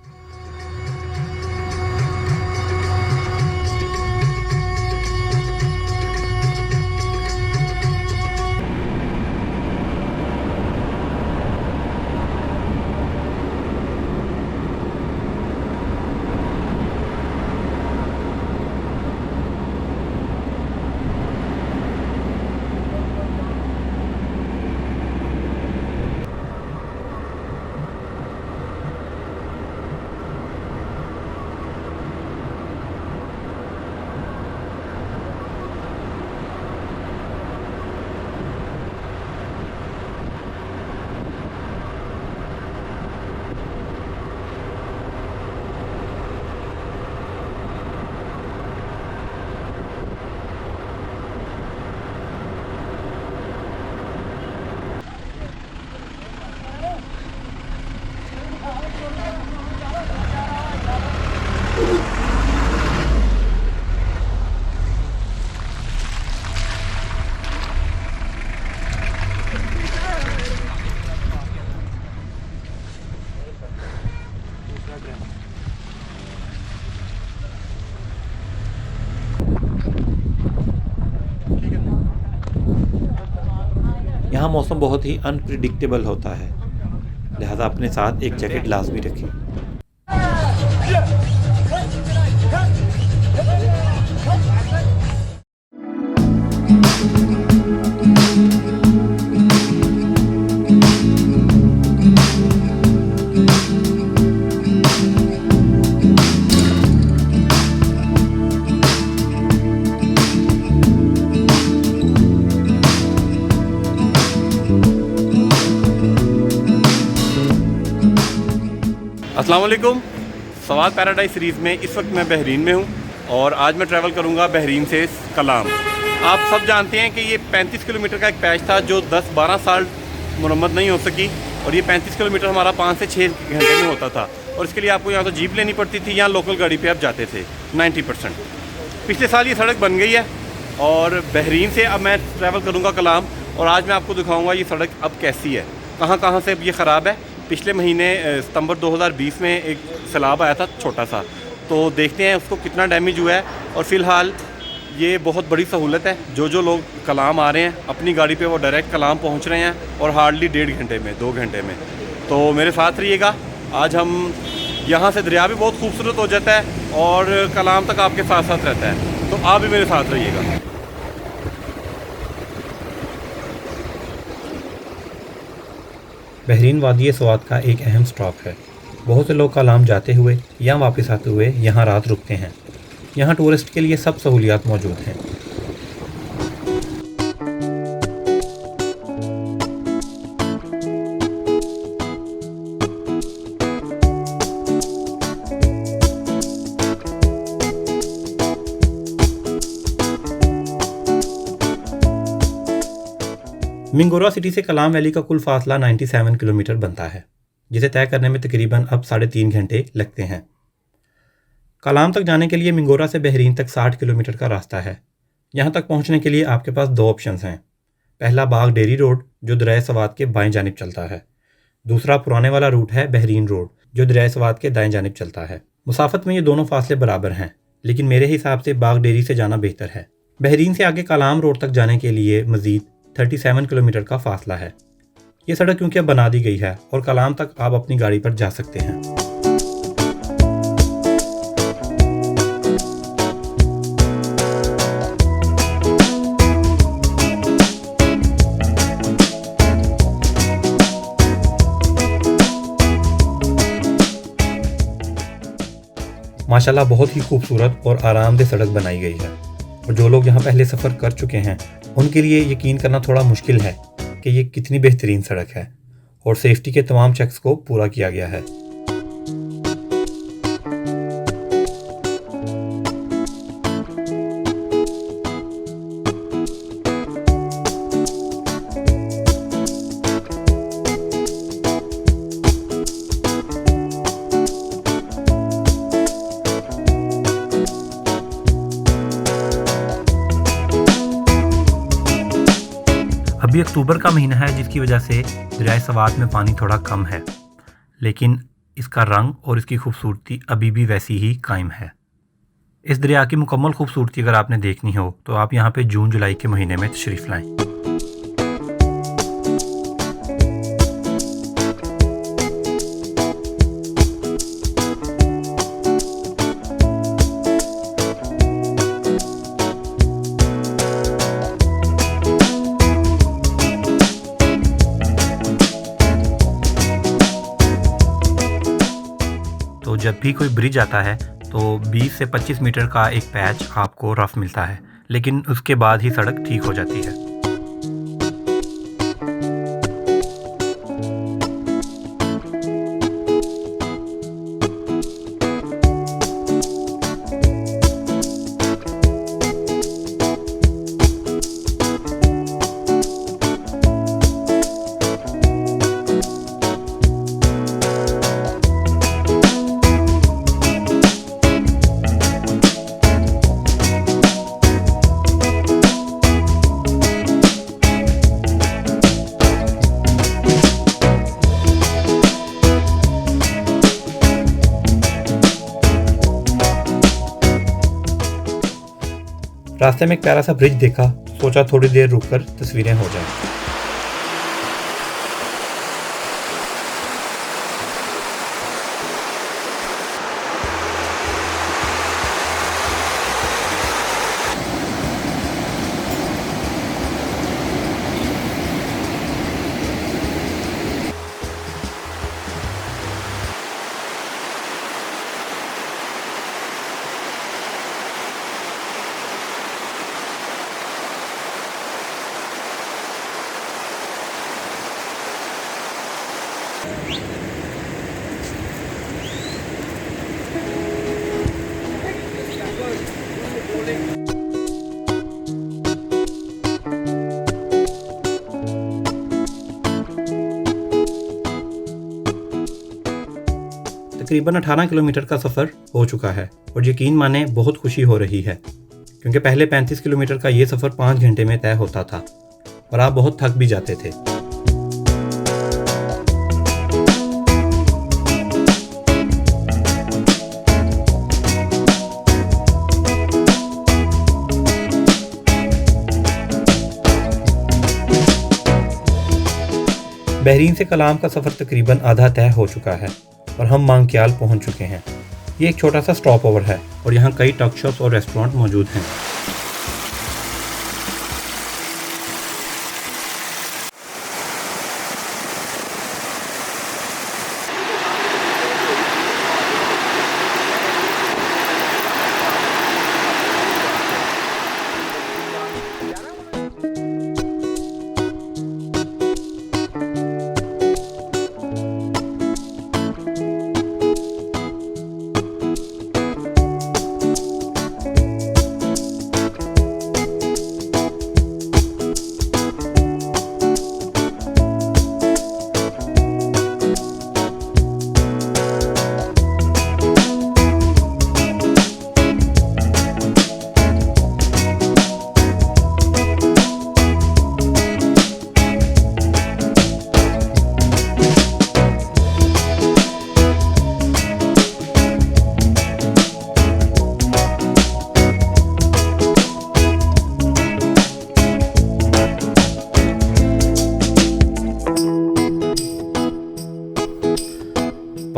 यहाँ मौसम बहुत ही अनप्रिडिक्टेबल होता है, लिहाजा अपने साथ एक जैकेट लाजमी रखें। अस्सलाम वालेकुम। सवाद पैराडाइज सीरीज़ में इस वक्त मैं बहरीन में हूँ और आज मैं ट्रैवल करूँगा बहरीन से कलाम। आप सब जानते हैं कि ये 35 किलोमीटर का एक पैच था जो 10-12 साल मुरम्मत नहीं हो सकी और ये 35 किलोमीटर हमारा 5 से 6 घंटे में होता था और इसके लिए आपको यहाँ तो जीप लेनी पड़ती थी, यहाँ लोकल गाड़ी पे आप जाते थे 90%। पिछले साल ये सड़क बन गई है और बहरीन से अब मैं ट्रैवल करूँगा कलाम और आज मैं आपको दिखाऊँगा ये सड़क अब कैसी है, कहाँ से अब ये ख़राब है। पिछले महीने सितंबर 2020 में एक सैलाब आया था छोटा सा, तो देखते हैं उसको कितना डैमेज हुआ है। और फ़िलहाल ये बहुत बड़ी सहूलत है, जो लोग कलाम आ रहे हैं अपनी गाड़ी पे वो डायरेक्ट कलाम पहुंच रहे हैं और हार्डली 1.5 घंटे में 2 घंटे में। तो मेरे साथ रहिएगा। आज हम यहाँ से दरिया भी बहुत खूबसूरत हो जाता है और कलाम तक आपके साथ साथ रहता है, तो आप भी मेरे साथ रहिएगा। बहरीन वादी स्वात का एक अहम स्टॉप है। बहुत से लोग कलाम जाते हुए या वापस आते हुए यहाँ रात रुकते हैं। यहाँ टूरिस्ट के लिए सब सहूलियात मौजूद हैं। मिंगोरा सिटी से कलाम वैली का कुल फासला 97 किलोमीटर बनता है, जिसे तय करने में तकरीबन अब 3.5 घंटे लगते हैं। कलाम तक जाने के लिए मिंगोरा से बहरीन तक 60 किलोमीटर का रास्ता है, यहाँ तक पहुँचने के लिए आपके पास दो ऑप्शंस हैं। पहला बाग डेरी रोड जो दरियाए सवात के बाएं जानिब चलता है। दूसरा पुराने वाला रूट है बहरीन रोड जो दरियाए सवात के दाएं जानिब चलता है। मुसाफत में ये दोनों फासले बराबर हैं, लेकिन मेरे हिसाब से बाग डेरी से जाना बेहतर है। बहरीन से आगे कालाम रोड तक जाने के लिए मज़ीद 37 किलोमीटर का फासला है। ये सड़क क्योंकि अब बना दी गई है और कलाम तक आप अपनी गाड़ी पर जा सकते हैं। माशाल्लाह बहुत ही खूबसूरत और आरामदेह सड़क बनाई गई है और जो लोग यहाँ पहले सफ़र कर चुके हैं उनके लिए यकीन करना थोड़ा मुश्किल है कि ये कितनी बेहतरीन सड़क है और सेफ्टी के तमाम चेक्स को पूरा किया गया है। अभी अक्टूबर का महीना है जिसकी वजह से दरियाए सवात में पानी थोड़ा कम है, लेकिन इसका रंग और इसकी खूबसूरती अभी भी वैसी ही कायम है। इस दरिया की मुकम्मल खूबसूरती अगर आपने देखनी हो तो आप यहाँ पे जून जुलाई के महीने में तशरीफ़ लाएं। तो जब भी कोई ब्रिज आता है तो 20 से 25 मीटर का एक पैच आपको रफ मिलता है, लेकिन उसके बाद ही सड़क ठीक हो जाती है। रास्ते में एक प्यारा सा ब्रिज देखा, सोचा थोड़ी देर रुककर तस्वीरें हो जाएं। तकरीबन 18 किलोमीटर का सफ़र हो चुका है और यकीन माने बहुत खुशी हो रही है, क्योंकि पहले 35 किलोमीटर का ये सफ़र 5 घंटे में तय होता था और आप बहुत थक भी जाते थे। बहरीन से कलाम का सफ़र तकरीबन आधा तय हो चुका है और हम मांगक्याल पहुंच चुके हैं। ये एक छोटा सा स्टॉप ओवर है और यहाँ कई टक शॉप्स और रेस्टोरेंट मौजूद हैं।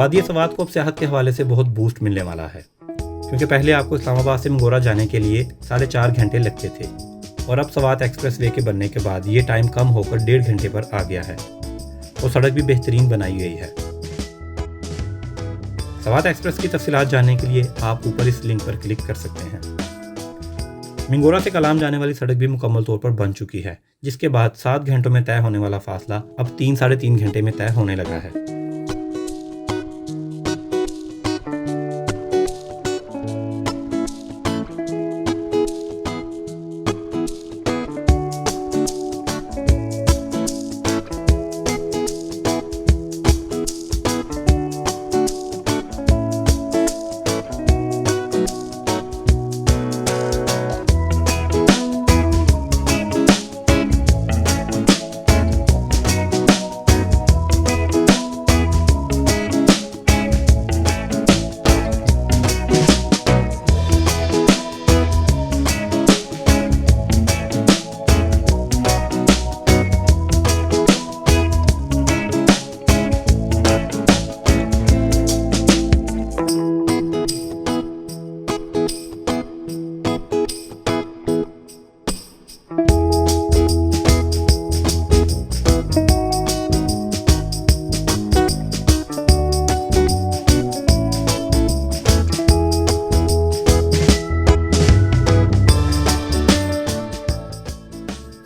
वादी सवात को अब सियाहत के हवाले से बहुत बूस्ट मिलने वाला है, क्योंकि पहले आपको इस्लामाबाद से मिंगोरा जाने के लिए 4.5 घंटे लगते थे और अब सवात एक्सप्रेस वे के बनने के बाद ये टाइम कम होकर 1.5 घंटे पर आ गया है और सड़क भी बेहतरीन बनाई गई है। सवात एक्सप्रेस की तफसीलात जानने के लिए आप ऊपर इस लिंक पर क्लिक कर सकते हैं। मिंगोरा से कलाम जाने वाली सड़क भी मुकम्मल तौर पर बन चुकी है, जिसके बाद 7 घंटों में तय होने वाला फासला अब 3-3.5 घंटे में तय होने लगा है।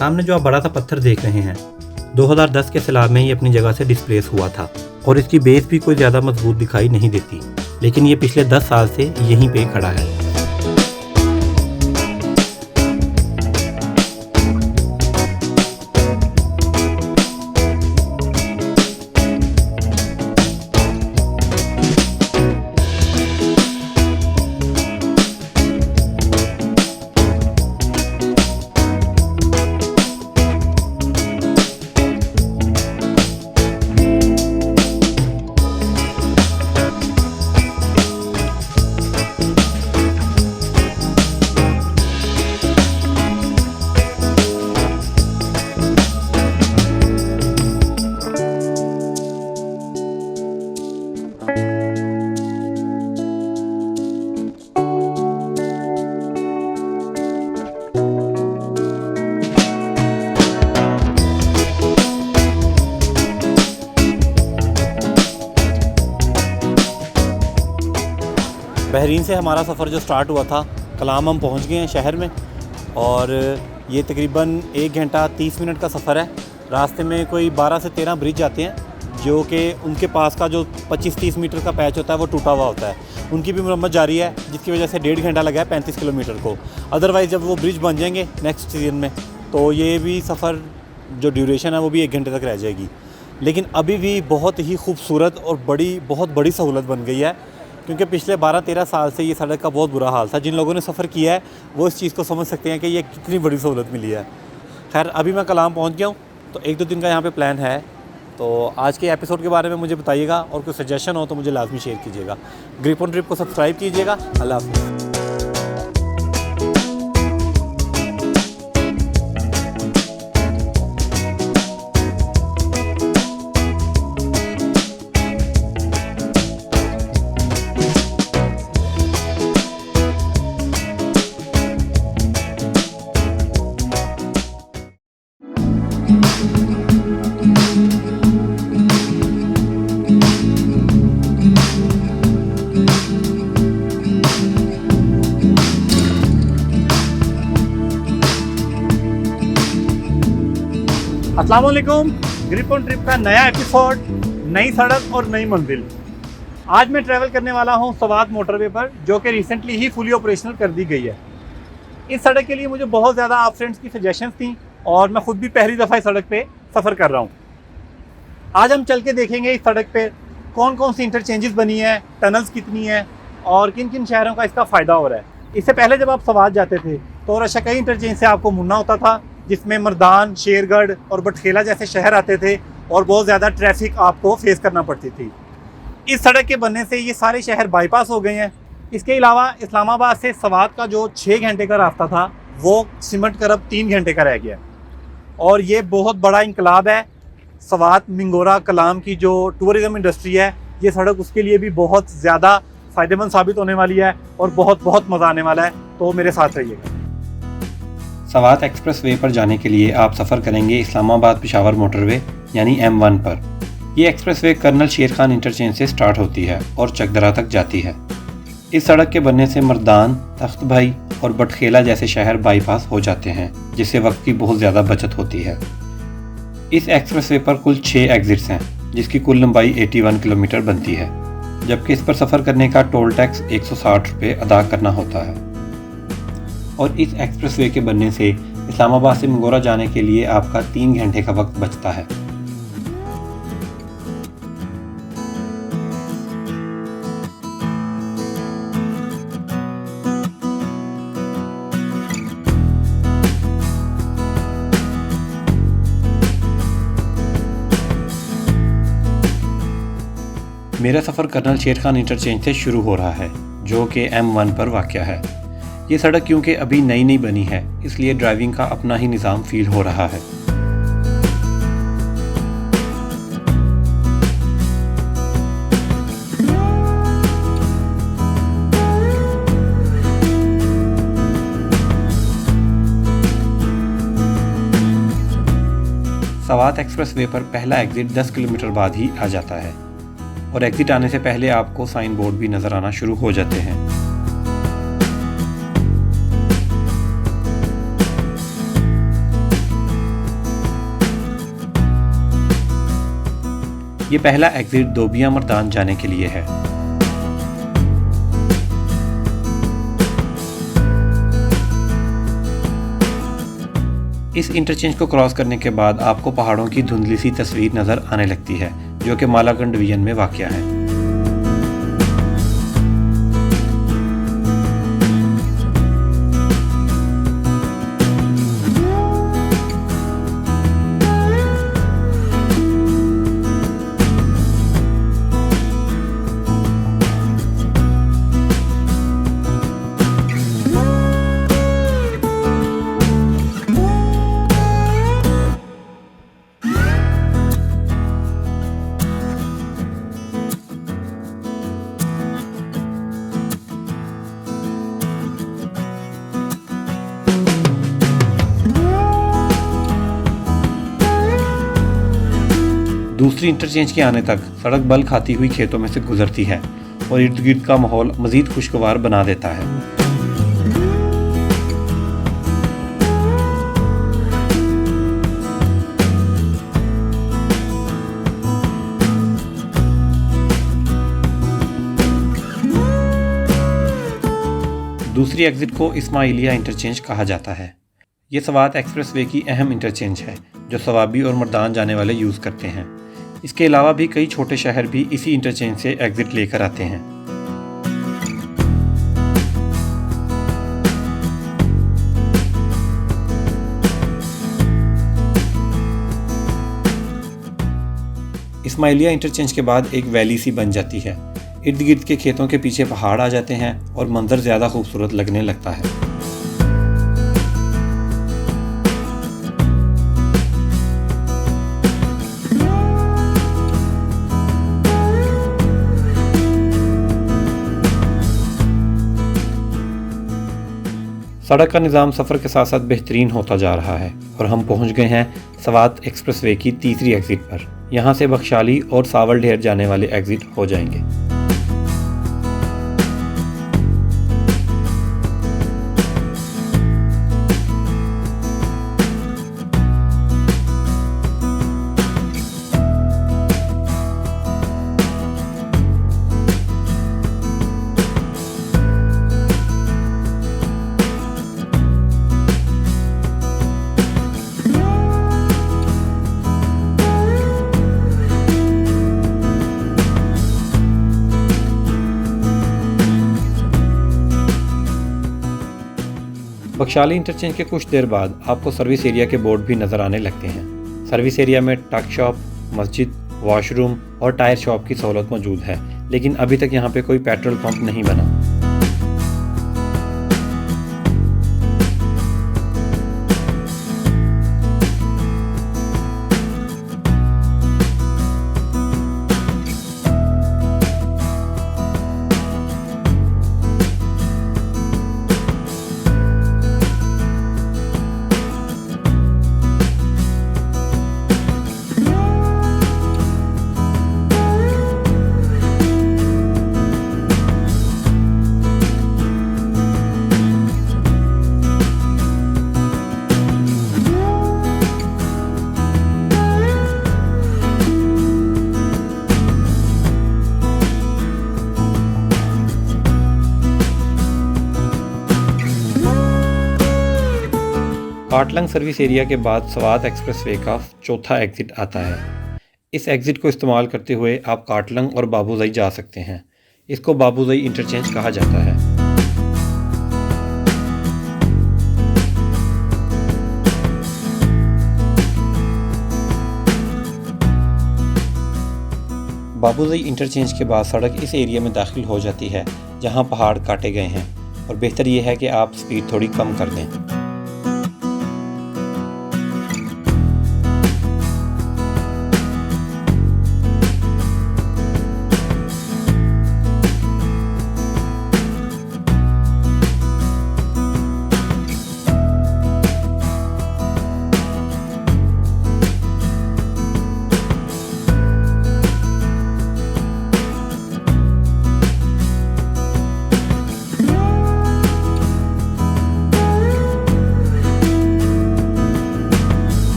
सामने जो आप बड़ा सा पत्थर देख रहे हैं, 2010 के सैलाब में ये अपनी जगह से डिस्प्लेस हुआ था और इसकी बेस भी कोई ज़्यादा मजबूत दिखाई नहीं देती, लेकिन ये पिछले 10 साल से यहीं पे खड़ा है। बहरीन से हमारा सफ़र जो स्टार्ट हुआ था, कलाम हम पहुंच गए हैं शहर में और ये तकरीबन 1 घंटा 30 मिनट का सफ़र है। रास्ते में कोई 12 से 13 ब्रिज आते हैं, जो कि उनके पास का जो 25-30 मीटर का पैच होता है वो टूटा हुआ होता है। उनकी भी मरम्मत जारी है, जिसकी वजह से 1.5 घंटा लगा है 35 किलोमीटर को। अदरवाइज़ जब वो ब्रिज बन जाएंगे नेक्स्ट सीजन में, तो ये भी सफ़र जो ड्यूरेशन है वो भी 1 घंटे तक रह जाएगी। लेकिन अभी भी बहुत ही खूबसूरत और बहुत बड़ी सहूलत बन गई है, क्योंकि पिछले 12-13 साल से ये सड़क का बहुत बुरा हाल था। जिन लोगों ने सफ़र किया है वो इस चीज़ को समझ सकते हैं कि ये कितनी बड़ी सहूलत मिली है। खैर, अभी मैं कलाम पहुंच गया हूँ, तो 1-2 दिन का यहाँ पे प्लान है। तो आज के एपिसोड के बारे में मुझे बताइएगा और कोई सजेशन हो तो मुझे लाजमी शेयर कीजिएगा। ग्रिप ऑन ट्रिप को सब्सक्राइब कीजिएगा। अल्लाह हाफ़िज़। अस्सलाम वालेकुम। ग्रिप ऑन ट्रिप का नया एपिसोड, नई सड़क और नई मंजिल। आज मैं ट्रैवल करने वाला हूं सवात मोटरवे पर, जो कि रिसेंटली ही फुली ऑपरेशनल कर दी गई है। इस सड़क के लिए मुझे बहुत ज़्यादा आप फ्रेंड्स की सजेशंस थी और मैं ख़ुद भी पहली दफ़ा इस सड़क पे सफ़र कर रहा हूँ। आज हम चल के देखेंगे इस सड़क पे कौन कौन सी इंटरचेंजेस बनी है, टनल्स कितनी है और किन किन शहरों का इसका फ़ायदा हो रहा है। इससे पहले जब आप सवात जाते थे तो रशाकई इंटरचेंज से आपको मुड़ना होता था, जिसमें मर्दान, शेरगढ़ और बटखेला जैसे शहर आते थे और बहुत ज़्यादा ट्रैफिक आपको फेस करना पड़ती थी। इस सड़क के बनने से ये सारे शहर बाईपास हो गए हैं। इसके अलावा इस्लामाबाद से सवात का जो 6 घंटे का रास्ता था वो सिमट कर अब 3 घंटे का रह गया और ये बहुत बड़ा इंकलाब है। सवात मिंगोरा कलाम की जो टूरिज़म इंडस्ट्री है ये सड़क उसके लिए भी बहुत ज़्यादा फ़ायदेमंद साबित होने वाली है और बहुत बहुत मज़ा आने वाला है। तो मेरे साथ रहिएगा। सवात एक्सप्रेसवे पर जाने के लिए आप सफ़र करेंगे इस्लामाबाद पेशावर मोटरवे यानी M1 पर। ये एक्सप्रेसवे कर्नल शेर खान इंटरचेंज से स्टार्ट होती है और चकदरा तक जाती है। इस सड़क के बनने से मर्दान, तख्त भाई और बटखेला जैसे शहर बाईपास हो जाते हैं, जिससे वक्त की बहुत ज़्यादा बचत होती है। इस एक्सप्रेसवे पर कुल 6 एग्जिट्स हैं, जिसकी कुल लंबाई 81 किलोमीटर बनती है, जबकि इस पर सफ़र करने का टोल टैक्स 160 रुपये अदा करना होता है। और इस एक्सप्रेसवे के बनने से इस्लामाबाद से मंगोरा जाने के लिए आपका 3 घंटे का वक्त बचता है। मेरा सफ़र कर्नल शेर खान इंटरचेंज से शुरू हो रहा है, जो कि M1 पर वाक़या है। ये सड़क क्योंकि अभी नई नई बनी है, इसलिए ड्राइविंग का अपना ही निज़ाम फील हो रहा है। सवात एक्सप्रेसवे पर पहला एग्ज़िट 10 किलोमीटर बाद ही आ जाता है और एग्ज़िट आने से पहले आपको साइन बोर्ड भी नज़र आना शुरू हो जाते हैं। ये पहला एग्ज़िट दोबिया मर्दान जाने के लिए है। इस इंटरचेंज को क्रॉस करने के बाद आपको पहाड़ों की धुंधली सी तस्वीर नज़र आने लगती है, जो कि मालाकंड डिवीजन में वाक़या है। दूसरी इंटरचेंज के आने तक सड़क बल खाती हुई खेतों में से गुजरती है और इर्द गिर्द का माहौल मज़ीद खुशगवार बना देता है। दूसरी एग्ज़िट को इस्माइलिया इंटरचेंज कहा जाता है। ये सवात एक्सप्रेसवे की अहम इंटरचेंज है, जो सवाबी और मर्दान जाने वाले यूज़ करते हैं। इसके अलावा भी कई छोटे शहर भी इसी इंटरचेंज से एग्ज़िट लेकर आते हैं। इस्माइलिया इंटरचेंज के बाद एक वैली सी बन जाती है। इर्द गिर्द के खेतों के पीछे पहाड़ आ जाते हैं और मंजर ज़्यादा खूबसूरत लगने लगता है। सड़क का निज़ाम सफ़र के साथ साथ बेहतरीन होता जा रहा है और हम पहुंच गए हैं सवात एक्सप्रेसवे की तीसरी एग्ज़िट पर। यहाँ से बख्शाली और सावल ढेर जाने वाले एग्ज़िट हो जाएंगे। बख्शाली इंटरचेंज के कुछ देर बाद आपको सर्विस एरिया के बोर्ड भी नज़र आने लगते हैं। सर्विस एरिया में ट्रक शॉप, मस्जिद, वॉशरूम और टायर शॉप की सहूलत मौजूद है, लेकिन अभी तक यहाँ पे कोई पेट्रोल पंप नहीं बना। काटलंग सर्विस एरिया के बाद स्वात एक्सप्रेसवे का चौथा एग्ज़िट आता है। इस एग्ज़िट को इस्तेमाल करते हुए आप काटलंग और बाबूजई जा सकते हैं। इसको बाबूजई इंटरचेंज कहा जाता है। बाबूजई इंटरचेंज के बाद सड़क इस एरिया में दाखिल हो जाती है जहां पहाड़ काटे गए हैं और बेहतर यह है कि आप स्पीड थोड़ी कम कर दें।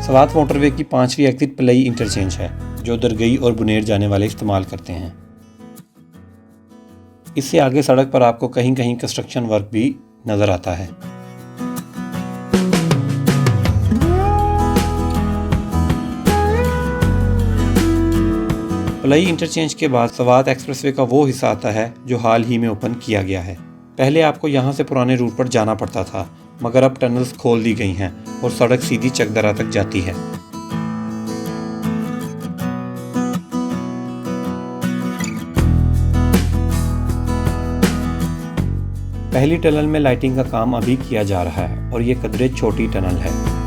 स्वात मोटरवे की 5वीं एग्ज़िट पलई इंटरचेंज है जो दरगई और बुनेर जाने वाले इस्तेमाल करते हैं। इससे आगे सड़क पर आपको कहीं कहीं कंस्ट्रक्शन वर्क भी नज़र आता है। पलई इंटरचेंज के बाद स्वात एक्सप्रेसवे का वो हिस्सा आता है जो हाल ही में ओपन किया गया है। पहले आपको यहाँ से पुराने रूट पर जाना पड़ता था, मगर अब टनल्स खोल दी गई हैं और सड़क सीधी चकदरा तक जाती है। पहली टनल में लाइटिंग का काम अभी किया जा रहा है और ये कदरे छोटी टनल है।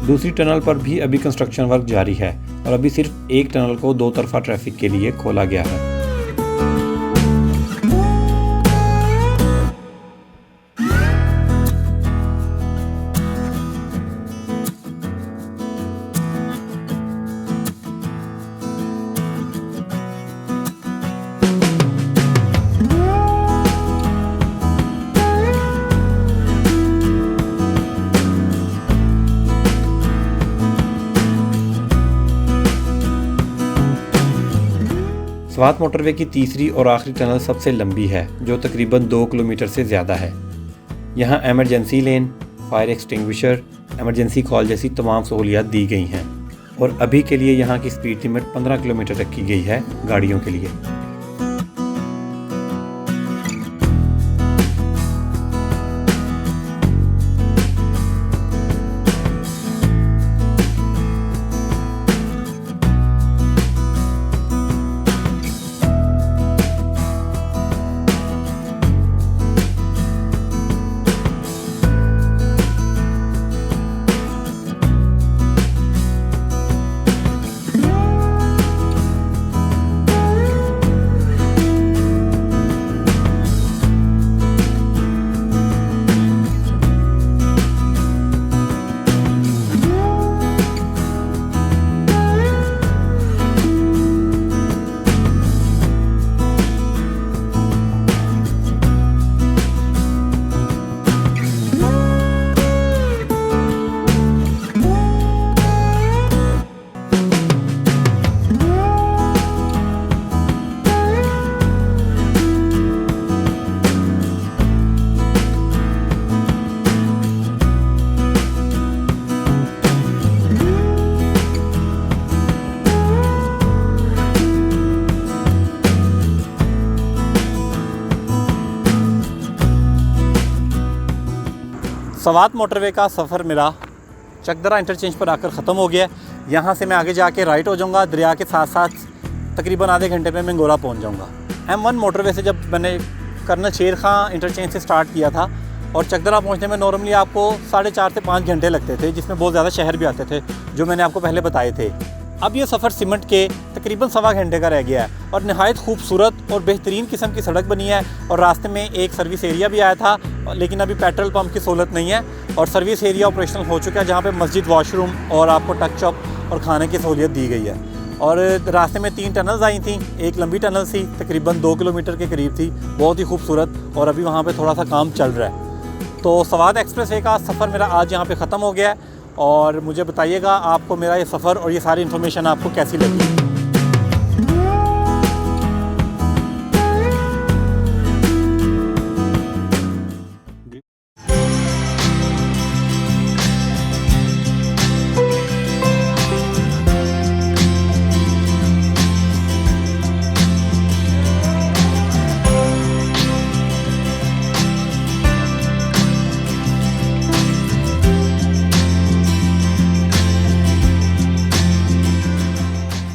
दूसरी टनल पर भी अभी कंस्ट्रक्शन वर्क जारी है और अभी सिर्फ एक टनल को दो तरफा ट्रैफिक के लिए खोला गया है। स्वात मोटरवे की तीसरी और आखिरी टनल सबसे लंबी है जो तकरीबन 2 किलोमीटर से ज़्यादा है। यहाँ एमरजेंसी लेन, फायर एक्सटिंग्विशर, एमरजेंसी कॉल जैसी तमाम सहूलियात दी गई हैं और अभी के लिए यहाँ की स्पीड लिमिट 15 किलोमीटर रखी गई है गाड़ियों के लिए। स्वात मोटरवे का सफ़र मेरा चकदरा इंटरचेंज पर आकर ख़त्म हो गया। यहाँ से मैं आगे जाके राइट हो जाऊँगा, दरिया के साथ साथ तकरीबन आधे घंटे में मैं गोरा पहुँच जाऊँगा। M1 मोटरवे से जब मैंने कर्नल शेर खां इंटरचेंज से स्टार्ट किया था और चकदरा पहुँचने में नॉर्मली आपको 4.5 से 5 घंटे लगते थे, जिसमें बहुत ज़्यादा शहर भी आते थे जो मैंने आपको पहले बताए थे। अब ये सफ़र सीमेंट के तकरीबन 1.25 घंटे का रह गया है और नहायत खूबसूरत और बेहतरीन किस्म की सड़क बनी है। और रास्ते में एक सर्विस एरिया भी आया था, लेकिन अभी पेट्रोल पंप की सहूलत नहीं है और सर्विस एरिया ऑपरेशनल हो चुका है, जहाँ पे मस्जिद, वॉशरूम और आपको टक चॉप और खाने की सहूलियत दी गई है। और रास्ते में 3 टनल्स आई थी, एक लंबी टनल थी तकरीबन 2 किलोमीटर के करीब थी, बहुत ही खूबसूरत, और अभी वहाँ पे थोड़ा सा काम चल रहा है। तो सवाद एक्सप्रेसवे का सफ़र मेरा आज यहाँ पे ख़त्म हो गया है और मुझे बताइएगा आपको मेरा ये सफ़र और ये सारी इन्फॉर्मेशन आपको कैसी लगी।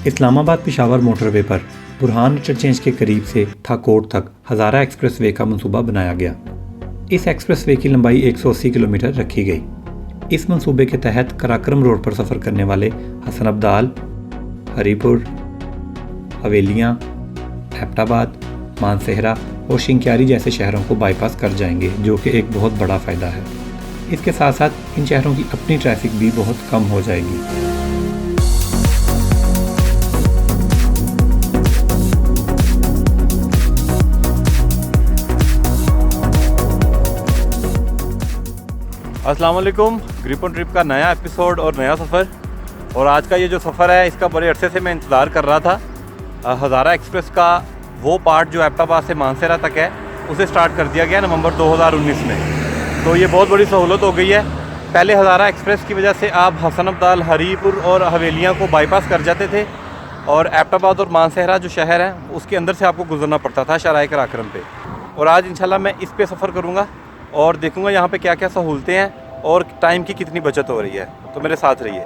इस्लामाबाद पेशावर मोटरवे पर बुरहान इंटरचेंज के करीब से थाकोट तक हज़ारा एक्सप्रेसवे का मंसूबा बनाया गया। इस एक्सप्रेसवे की लंबाई 180 किलोमीटर रखी गई। इस मंसूबे के तहत कराक्रम रोड पर सफ़र करने वाले हसन अब्दाल, हरीपुर, हवेलियाँ, एबटाबाद, मानसेहरा और शिंक्यारी जैसे शहरों को बाईपास कर जाएंगे, जो कि एक बहुत बड़ा फ़ायदा है। इसके साथ साथ इन शहरों की अपनी ट्रैफिक भी बहुत कम हो जाएगी। अस्सलाम वालेकुम। ग्रिप ऑन ट्रिप का नया एपिसोड और नया सफ़र, और आज का ये जो सफ़र है इसका बड़े अरसे से मैं इंतज़ार कर रहा था। हज़ारा एक्सप्रेस का वो पार्ट जो एबटाबाद से मानसेरा तक है उसे स्टार्ट कर दिया गया नवंबर 2019 में। तो ये बहुत बड़ी सहूलत हो गई है। पहले हज़ारा एक्सप्रेस की वजह से आप हसन अब्दाल, हरीपुर और हवेलियाँ को बाईपास कर जाते थे और एबटाबाद और मानसेहरा जो शहर है उसके अंदर से आपको गुजरना पड़ता था शराय कराक्रम पे। और आज इंशाल्लाह मैं इस पे सफ़र करूँगा और देखूँगा यहाँ पे क्या क्या सहूलतें हैं और टाइम की कितनी बचत हो रही है। तो मेरे साथ रहिए।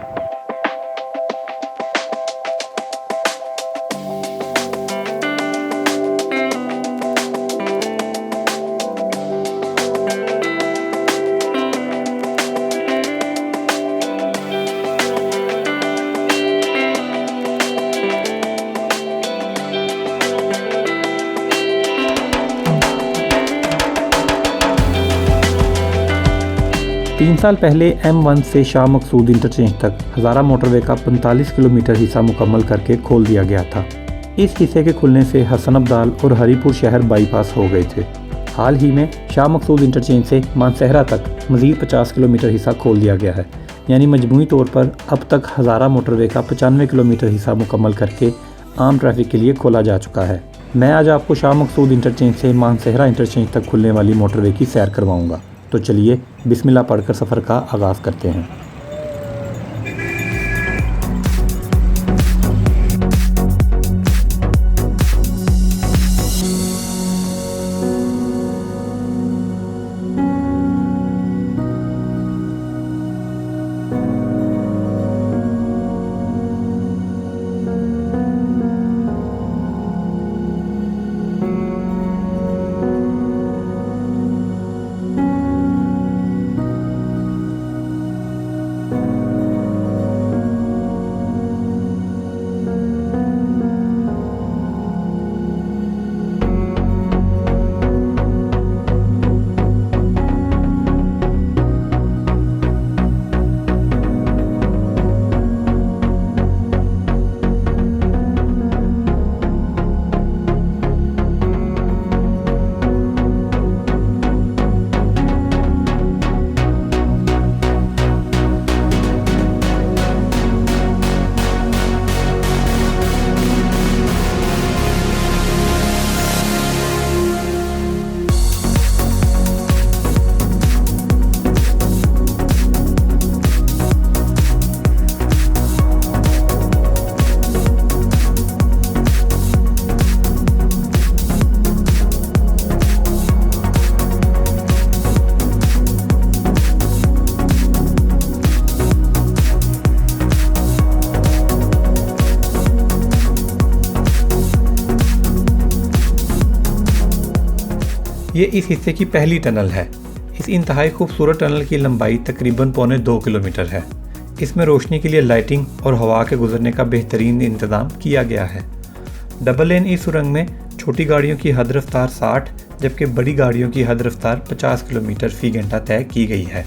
तीन साल पहले M1 से शाह मकसूद इंटरचेंज तक हज़ारा मोटरवे का 45 किलोमीटर हिस्सा मुकम्मल करके खोल दिया गया था। इस हिस्से के खुलने से हसन अब्दाल और हरीपुर शहर बाईपास हो गए थे। हाल ही में शाह मकसूद इंटरचेंज से मानसेहरा तक मज़ीद 50 किलोमीटर हिस्सा खोल दिया गया है, यानी मजमूई तौर पर अब तक हज़ारा मोटरवे का 95 किलोमीटर हिस्सा मुकम्मल करके आम ट्रैफिक के लिए खोला जा चुका है। मैं आज आपको शाह मकसूद इंटरचेंज से मानसेहरा इंटरचेंज तक खुलने वाली मोटरवे की सैर करवाऊँगा। तो चलिए बिस्मिल्लाह पढ़कर सफ़र का आगाज़ करते हैं। ये इस हिस्से की पहली टनल है। इस इंतहाई खूबसूरत टनल की लंबाई तकरीबन 1.25 किलोमीटर है। इसमें रोशनी के लिए लाइटिंग और हवा के गुजरने का बेहतरीन इंतजाम किया गया है। डबल लेन इस सुरंग में छोटी गाड़ियों की हद रफ्तार 60 जबकि बड़ी गाड़ियों की हद रफ्तार 50 किलोमीटर फी घंटा तय की गई है।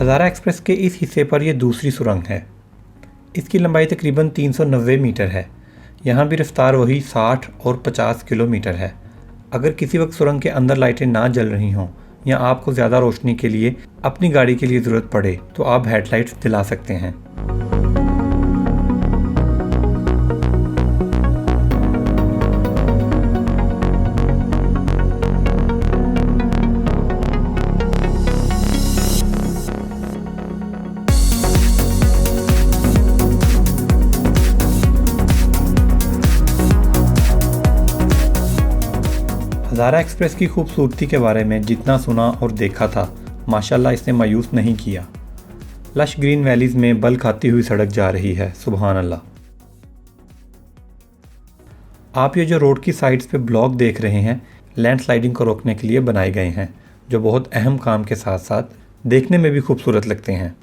हज़ारा एक्सप्रेस के इस हिस्से पर यह दूसरी सुरंग है। इसकी लंबाई तकरीबन 390 मीटर है। यहाँ भी रफ्तार वही 60 और 50 किलोमीटर है। अगर किसी वक्त सुरंग के अंदर लाइटें ना जल रही हों या आपको ज़्यादा रोशनी के लिए अपनी गाड़ी के लिए ज़रूरत पड़े तो आप हेडलाइट्स दिला सकते हैं। हज़ारा एक्सप्रेस की खूबसूरती के बारे में जितना सुना और देखा था माशाल्लाह इसने मायूस नहीं किया। लश ग्रीन वैलीज़ में बल खाती हुई सड़क जा रही है, सुभान अल्लाह। आप ये जो रोड की साइड्स पे ब्लॉक देख रहे हैं लैंडस्लाइडिंग को रोकने के लिए बनाए गए हैं, जो बहुत अहम काम के साथ साथ देखने में भी खूबसूरत लगते हैं।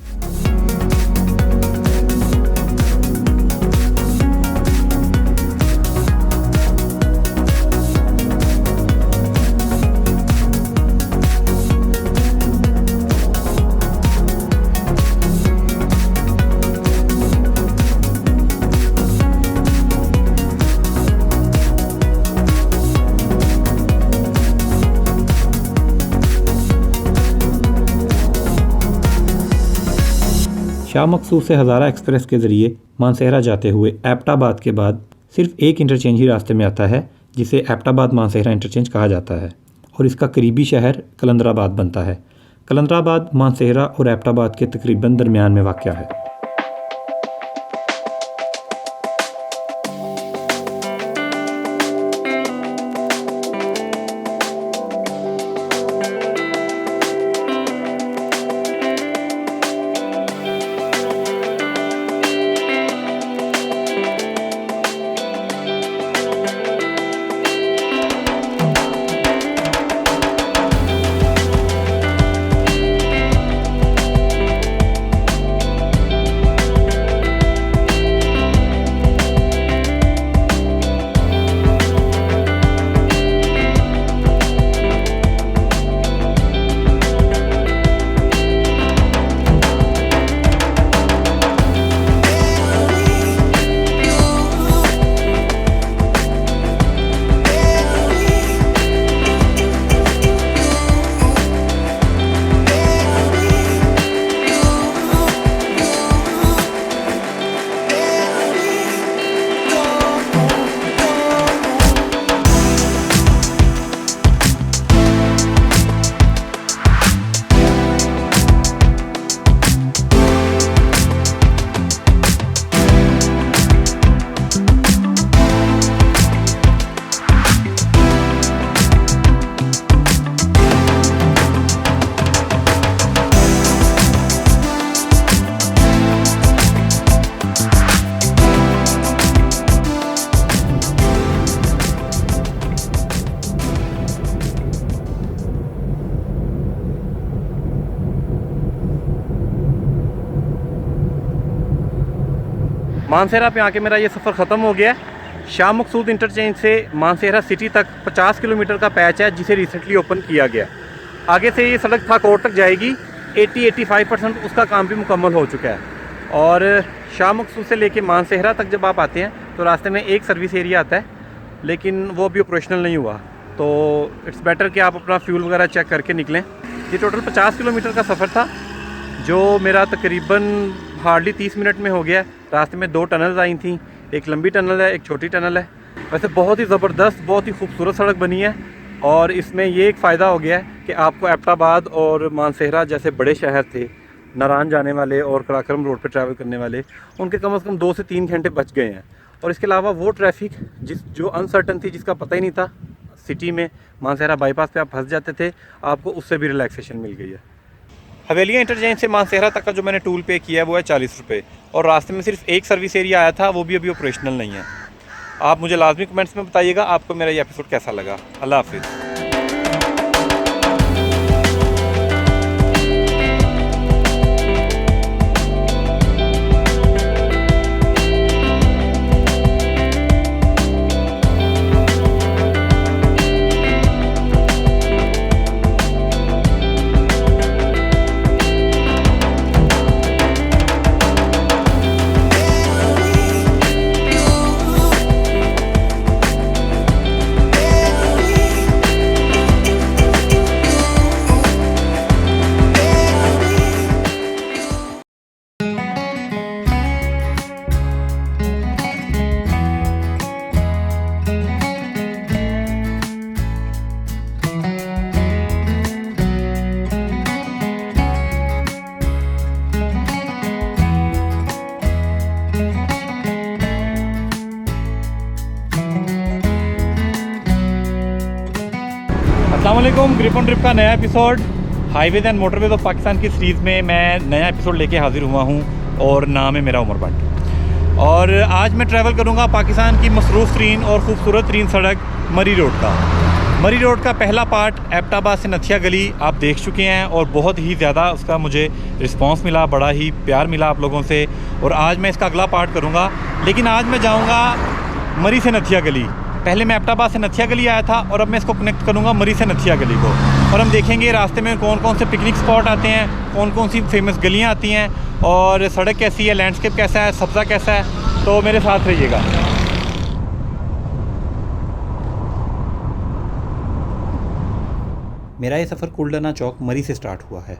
शाह मकसूद से हज़ारा एक्सप्रेस के ज़रिए मानसेहरा जाते हुए एबटाबाद के बाद सिर्फ एक इंटरचेंज ही रास्ते में आता है जिसे एबटाबाद मानसेहरा इंटरचेंज कहा जाता है और इसका करीबी शहर कलंदराबाद बनता है। कलंदराबाद मानसेहरा और एबटाबाद के तकरीबन दरमियान में वाक़या है। मानसेहरा पे आके मेरा ये सफ़र ख़त्म हो गया है। शाह मकसूद इंटरचेंज से मानसेहरा सिटी तक 50 किलोमीटर का पैच है जिसे रिसेंटली ओपन किया गया। आगे से ये सड़क थाकोट तक जाएगी। 80-85% उसका काम भी मुकम्मल हो चुका है। और शाह मकसूद से लेके मानसेहरा तक जब आप आते हैं तो रास्ते में एक सर्विस एरिया आता है, लेकिन वो अभी ऑपरेशनल नहीं हुआ, तो इट्स बेटर कि आप अपना फ्यूल वगैरह चेक करके निकलें। ये टोटल 50 किलोमीटर का सफ़र था। जो मेरा तकरीबन हार्डली 30 मिनट में हो गया। रास्ते में 2 टनल्स आई थी, एक लंबी टनल है, एक छोटी टनल है। वैसे बहुत ही ज़बरदस्त, बहुत ही खूबसूरत सड़क बनी है और इसमें ये एक फ़ायदा हो गया है कि आपको एबटाबाद और मानसेहरा जैसे बड़े शहर थे, नारान जाने वाले और कराक्रम रोड पर ट्रैवल करने वाले, उनके कम से कम 2 से 3 घंटे बच गए हैं। और इसके अलावा वो ट्रैफिक जो अनसर्टन थी, जिसका पता ही नहीं था, सिटी में मानसेहरा बाईपास पे आप फंस जाते थे, आपको उससे भी रिलैक्सेशन मिल गई है। हवेलियाँ इंटरचेंज से मानसेहरा तक का जो मैंने टूल पे किया है वो है 40 रुपये और रास्ते में सिर्फ एक सर्विस एरिया आया था, वो भी अभी ऑपरेशनल नहीं है। आप मुझे लाजमी कमेंट्स में बताइएगा आपको मेरा ये एपिसोड कैसा लगा। अल्लाह हाफिज़। अस्सलाम वालेकुम। ग्रिप ऑन ट्रिप का नया episode highways and motorways of Pakistan की सीरीज़ में मैं नया एपिसोड लेके हाजिर हुआ हूँ और नाम है मेरा उमर भट्ट। और आज मैं ट्रैवल करूँगा पाकिस्तान की मसरूफ़ तरीन और ख़ूबसूरत तरीन सड़क मरी रोड का। मरी रोड का पहला पार्ट एबटाबाद से नथिया गली आप देख चुके हैं और बहुत ही ज़्यादा उसका मुझे रिस्पांस मिला, बड़ा ही प्यार मिला आप लोगों से। और आज मैं इसका अगला पार्ट करूँगा, लेकिन आज मैं जाऊँगा मरी से नथिया गली। पहले मैं एबटाबाद से नथिया गली आया था और अब मैं इसको कनेक्ट करूँगा मरी से नथिया गली को। और हम देखेंगे रास्ते में कौन कौन से पिकनिक स्पॉट आते हैं, कौन कौन सी फेमस गलियाँ आती हैं और सड़क कैसी है, लैंडस्केप कैसा है, सब्ज़ा कैसा है। तो मेरे साथ रहिएगा। मेरा ये सफ़र कुलडना चौक मरी से स्टार्ट हुआ है।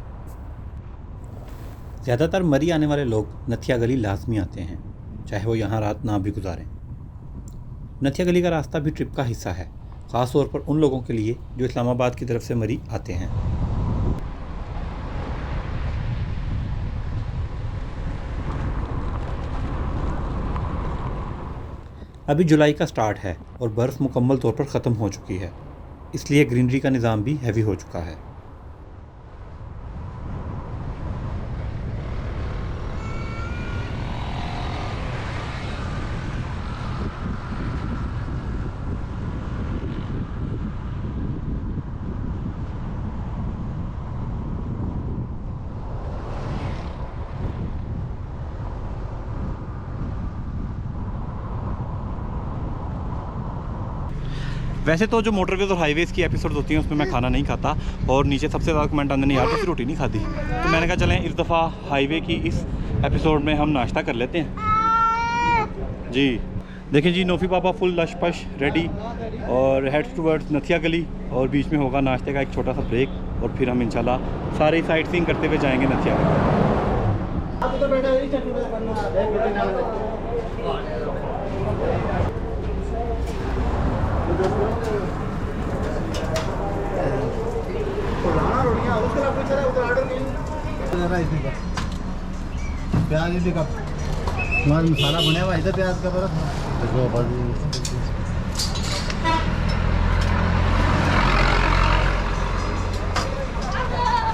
ज़्यादातर मरी आने वाले लोग नथिया गली लाजमी आते हैं, चाहे वो यहाँ रात ना भी गुजारें। नथिया गली का रास्ता भी ट्रिप का हिस्सा है, ख़ास तौर पर उन लोगों के लिए जो इस्लामाबाद की तरफ से मरी आते हैं। अभी जुलाई का स्टार्ट है और बर्फ़ मुकम्मल तौर पर ख़त्म हो चुकी है, इसलिए ग्रीनरी का निज़ाम भी हैवी हो चुका है। वैसे तो जो मोटरवेज और हाईवेज़ की एपिसोड होती हैं उसमें मैं खाना नहीं खाता और नीचे सबसे ज़्यादा कमेंट आने नहीं आता, फिर रोटी नहीं खाती। तो मैंने कहा चलें इस दफ़ा हाईवे की इस एपिसोड में हम नाश्ता कर लेते हैं जी। देखें जी, नोफ़ी पापा फुल लश पश रेडी और हेड्स टूवर्ड्स नथिया गली और बीच में होगा नाश्ते का एक छोटा सा ब्रेक और फिर हम इंशाल्लाह सारे साइट सीइंग करते हुए जाएंगे नथिया गली। प्याज का मसाला बना हुआ इधर प्याज का बर्फ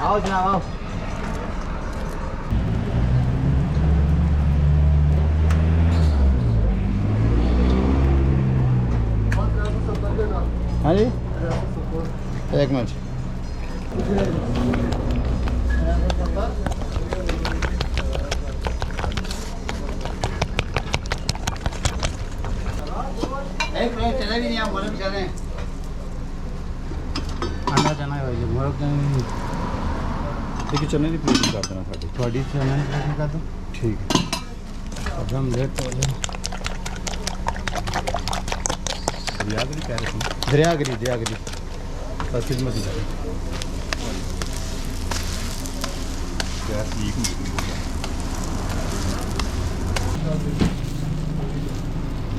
आओ जनाब आओ। हाँ जी, एक मिनट। एक मिनट चले भी नहीं, आप मोरक चले अंडा चना है भाई, मोरक देखिए चने की प्लेट कर देना साड़ी थोड़ी चना कर दो। ठीक है। अब हम लेट हो जाए। दरियागरी कह रहे थे। दरियागरी खिदमत ही गैस लीक ਹੁੰਦੀ ਸੀ ਬਹੁਤ ਜ਼ਿਆਦਾ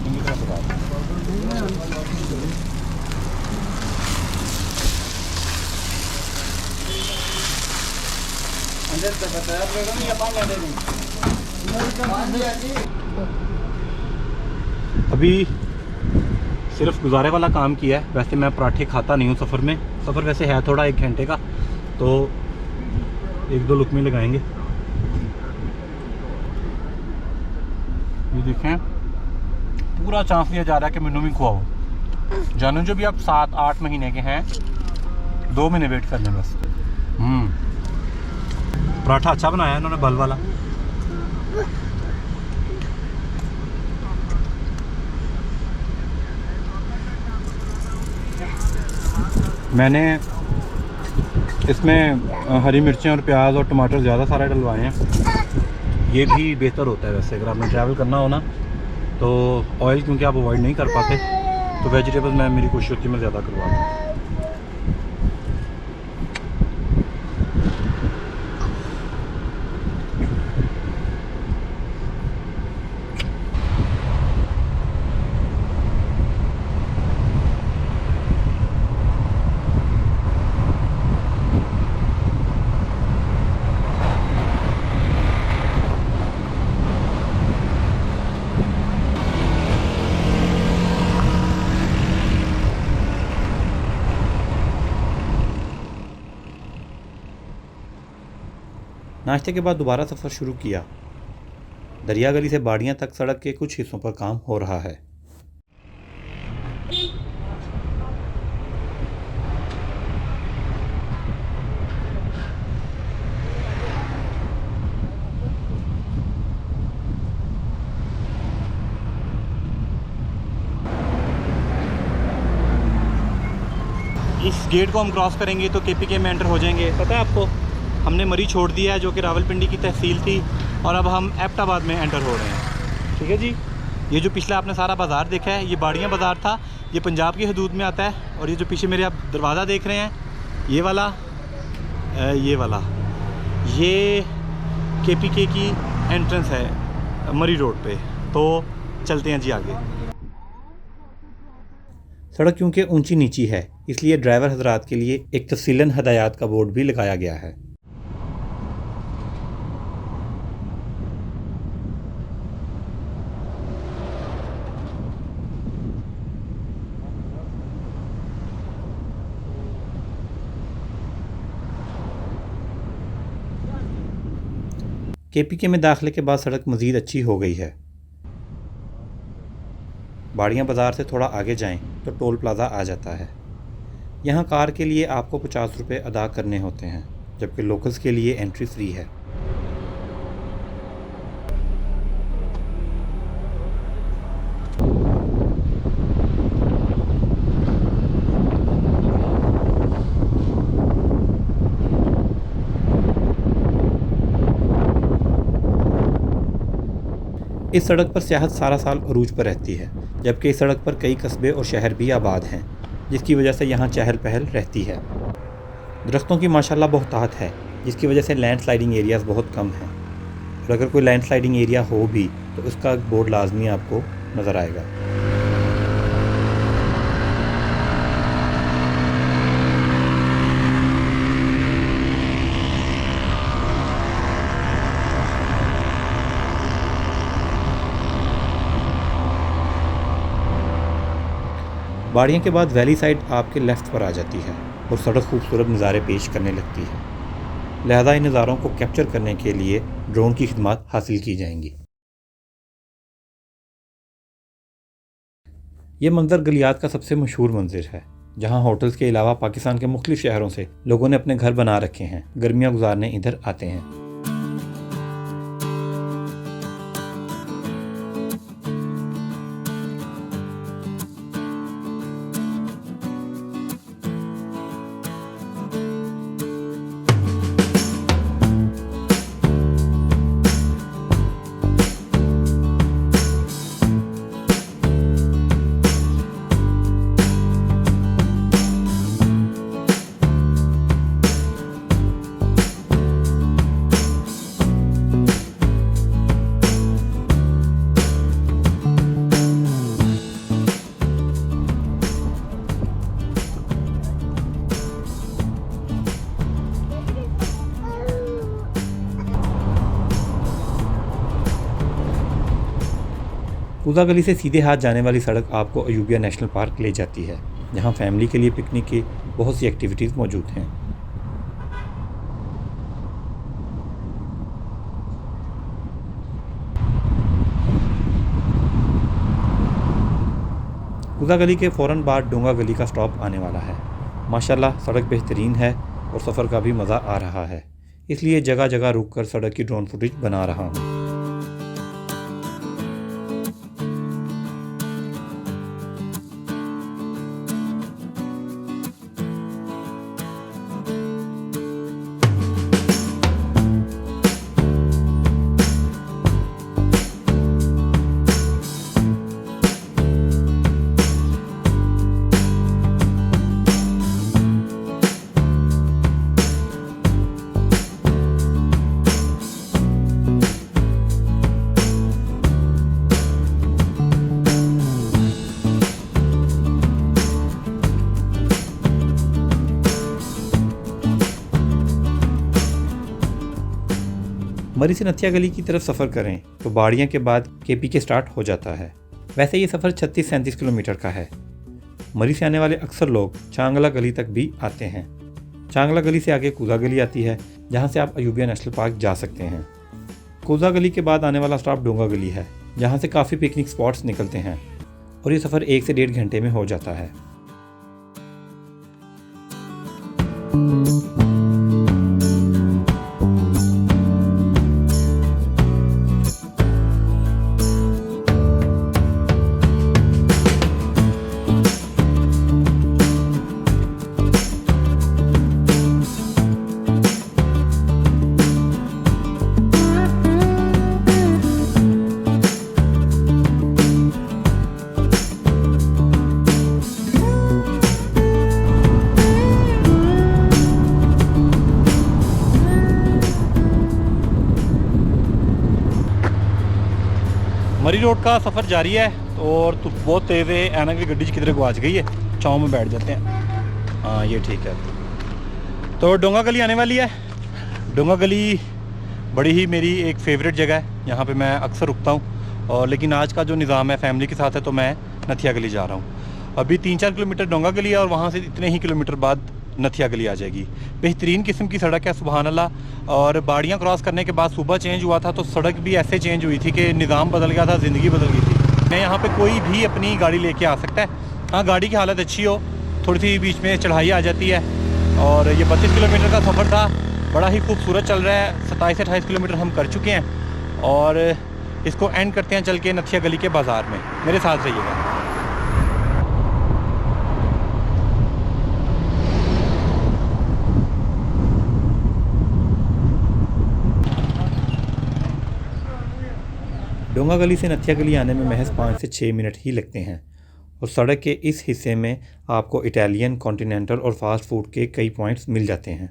ਚੰਗੀ ਤਰ੍ਹਾਂ ਪਕਾ अंदर से बताया आपको नहीं अपन ले देंगे अभी सिर्फ गुजारे वाला काम किया है। वैसे मैं पराठे खाता नहीं हूँ सफ़र में। सफ़र वैसे है थोड़ा 1 घंटे का, तो 1-2 लुकमे लगाएंगे। ये देखें, पूरा चांस लिया जा रहा है कि मैनू भी खुआओ। जानू जो भी आप 7-8 महीने के हैं, 2 महीने वेट करने बस। पराठा अच्छा बनाया इन्होंने, बल वाला। मैंने इसमें हरी मिर्चें और प्याज और टमाटर ज़्यादा सारे डलवाए हैं। ये भी बेहतर होता है वैसे, अगर आपने ट्रैवल करना हो ना तो ऑयल क्योंकि आप अवॉइड नहीं कर पाते, तो वेजिटेबल्स में मेरी कोशिश होती है मैं ज़्यादा करवाता हूँ। नाश्ते के बाद दोबारा सफ़र शुरू किया। दरिया गली से बाड़ियाँ तक सड़क के कुछ हिस्सों पर काम हो रहा है। इस गेट को हम क्रॉस करेंगे तो केपीके में एंटर हो जाएंगे। पता है आपको, हमने मरी छोड़ दिया है जो कि रावलपिंडी की तहसील थी, और अब हम एबटाबाद में एंटर हो रहे हैं। ठीक है जी। ये जो पिछला आपने सारा बाज़ार देखा है, ये बाड़ियाँ बाज़ार था, ये पंजाब की हदूद में आता है। और ये जो पीछे मेरे आप दरवाज़ा देख रहे हैं, ये वाला ये केपीके की एंट्रेंस है मरी रोड पे। तो चलते हैं जी आगे। सड़क क्योंकि ऊंची नीची है, इसलिए ड्राइवर हजरात के लिए एक तफसीलन हदायत का बोर्ड भी लगाया गया है। केपीके में दाखिले के बाद सड़क मज़ीद अच्छी हो गई है। बाड़ियाँ बाज़ार से थोड़ा आगे जाएं तो टोल प्लाज़ा आ जाता है। यहाँ कार के लिए आपको 50 रुपये अदा करने होते हैं, जबकि लोकल्स के लिए एंट्री फ्री है। इस सड़क पर सियाहत सारा साल अरूज पर रहती है, जबकि इस सड़क पर कई कस्बे और शहर भी आबाद हैं, जिसकी वजह से यहाँ चहल पहल रहती है। दरख्तों की माशाल्लाह बहुतात है, जिसकी वजह से लैंडस्लाइडिंग एरियाज़ बहुत कम हैं। और अगर कोई लैंडस्लाइडिंग एरिया हो भी तो उसका बोर्ड लाजमी आपको नज़र आएगा। बाड़ियों के बाद वैली साइड आपके लेफ़्ट पर आ जाती है और सड़क खूबसूरत नज़ारे पेश करने लगती है। लिहाजा इन नज़ारों को कैप्चर करने के लिए ड्रोन की खिदमत हासिल की जाएंगी। ये मंजर गलियात का सबसे मशहूर मंजर है, जहाँ होटल्स के अलावा पाकिस्तान के मुख्तलिफ शहरों से लोगों ने अपने घर बना रखे हैं। गर्मियाँ गुजारने इधर आते हैं। कूजा गली से सीधे हाथ जाने वाली सड़क आपको अयूबिया नेशनल पार्क ले जाती है, जहाँ फैमिली के लिए पिकनिक की बहुत सी एक्टिविटीज़ मौजूद हैं। कूजा गली के फ़ौरन बाद डोंगा गली का स्टॉप आने वाला है। माशाल्लाह सड़क बेहतरीन है और सफ़र का भी मज़ा आ रहा है, इसलिए जगह जगह रुककर सड़क की ड्रोन फुटेज बना रहा हूँ। मरी से नथिया गली की तरफ सफ़र करें तो बाड़ियाँ के बाद केपी के स्टार्ट हो जाता है। वैसे ये सफ़र 36-37 किलोमीटर का है। मरी से आने वाले अक्सर लोग चांगला गली तक भी आते हैं। चांगला गली से आगे कूजा गली आती है, जहाँ से आप अयूबिया नेशनल पार्क जा सकते हैं। कूजा गली के बाद आने वाला स्टॉप डोंगा गली है, जहाँ से काफ़ी पिकनिक स्पॉट्स निकलते हैं और ये सफ़र 1 से 1.5 घंटे में हो जाता है। मरी रोड का सफ़र जारी है और तो बहुत तेज़ है। ऐनक की गड्डी किधर गुआच गई है, छाँव में बैठ जाते हैं। हाँ ये ठीक है। तो डोंगा गली आने वाली है। डोंगा गली बड़ी ही मेरी एक फेवरेट जगह है, यहाँ पे मैं अक्सर रुकता हूँ। और लेकिन आज का जो निज़ाम है फैमिली के साथ है, तो मैं नथिया गली जा रहा हूँ। अभी 3-4 किलोमीटर डोंगा गली है और वहाँ से इतने ही किलोमीटर बाद नथिया गली आ जाएगी। बेहतरीन किस्म की सड़क है, सुबहान अल्लाह। और बाड़ियाँ क्रॉस करने के बाद सुबह चेंज हुआ था, तो सड़क भी ऐसे चेंज हुई थी कि निज़ाम बदल गया था, ज़िंदगी बदल गई थी। मैं यहाँ पे कोई भी अपनी गाड़ी लेके आ सकता है। हाँ गाड़ी की हालत अच्छी हो, थोड़ी सी बीच में चढ़ाई आ जाती है। और ये 32 किलोमीटर का सफ़र था, बड़ा ही खूबसूरत चल रहा है। 27 से 28 किलोमीटर हम कर चुके हैं और इसको एंड करते हैं चल के नथिया गली के बाज़ार में। मेरे साथ रहिएगा। डोंगा गली से नथिया गली आने में महज 5 से 6 मिनट ही लगते हैं और सड़क के इस हिस्से में आपको इटालियन, कॉन्टिनेंटल और फास्ट फूड के कई पॉइंट्स मिल जाते हैं।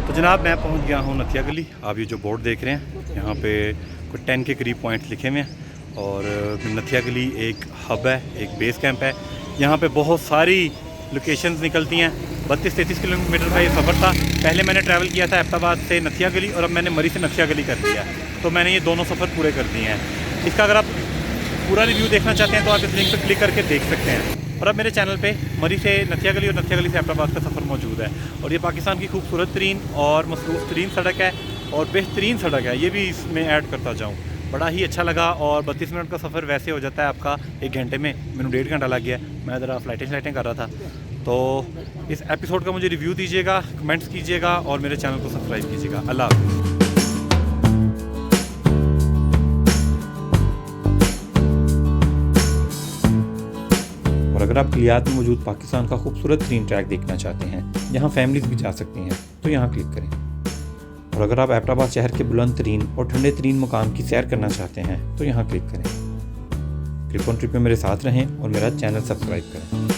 तो जनाब मैं पहुंच गया हूं नथिया गली। आप ये जो बोर्ड देख रहे हैं, यहाँ पे कोई 10 के करीब पॉइंट्स लिखे हुए हैं। और नथिया गली एक हब है, एक बेस कैंप है। यहाँ पे बहुत सारी लोकेशंस निकलती हैं। 32-33 किलोमीटर का ये सफ़र था। पहले मैंने ट्रैवल किया था एबटाबाद से नथिया गली और अब मैंने मरी से नथिया गली कर दिया। तो मैंने ये दोनों सफ़र पूरे कर दिए हैं। इसका अगर आप पूरा रिव्यू देखना चाहते हैं तो आप इस लिंक पर क्लिक करके देख सकते हैं। और अब मेरे चैनल पे मरी से नथिया गली और नथिया गली से एबटाबाद का सफ़र मौजूद है। और ये पाकिस्तान की खूबसूरत तरीन और मसरूफ़ तरीन सड़क है और बेहतरीन सड़क है, ये भी इसमें ऐड करता जाऊँ। बड़ा ही अच्छा लगा। और 32 मिनट का सफ़र वैसे हो जाता है आपका 1 घंटे में। मैंने 1.5 घंटा लग गया। मैं ज़रा फ्लाइटें कर रहा था। तो इस एपिसोड का मुझे रिव्यू दीजिएगा, कमेंट्स कीजिएगा और मेरे चैनल को सब्सक्राइब कीजिएगा। अल्लाह हाफ़िज़। और अगर आप क्लियात में मौजूद पाकिस्तान का खूबसूरत तरीन ट्रैक देखना चाहते हैं, जहां फैमिलीज भी जा सकती हैं, तो यहां क्लिक करें। और अगर आप एबटाबाद शहर के बुलंद तरीन और ठंडे तरीन मुकाम की सैर करना चाहते हैं, तो यहाँ क्लिक करें। क्लिक ऑन ट्रिप में मेरे साथ रहें और मेरा चैनल सब्सक्राइब करें।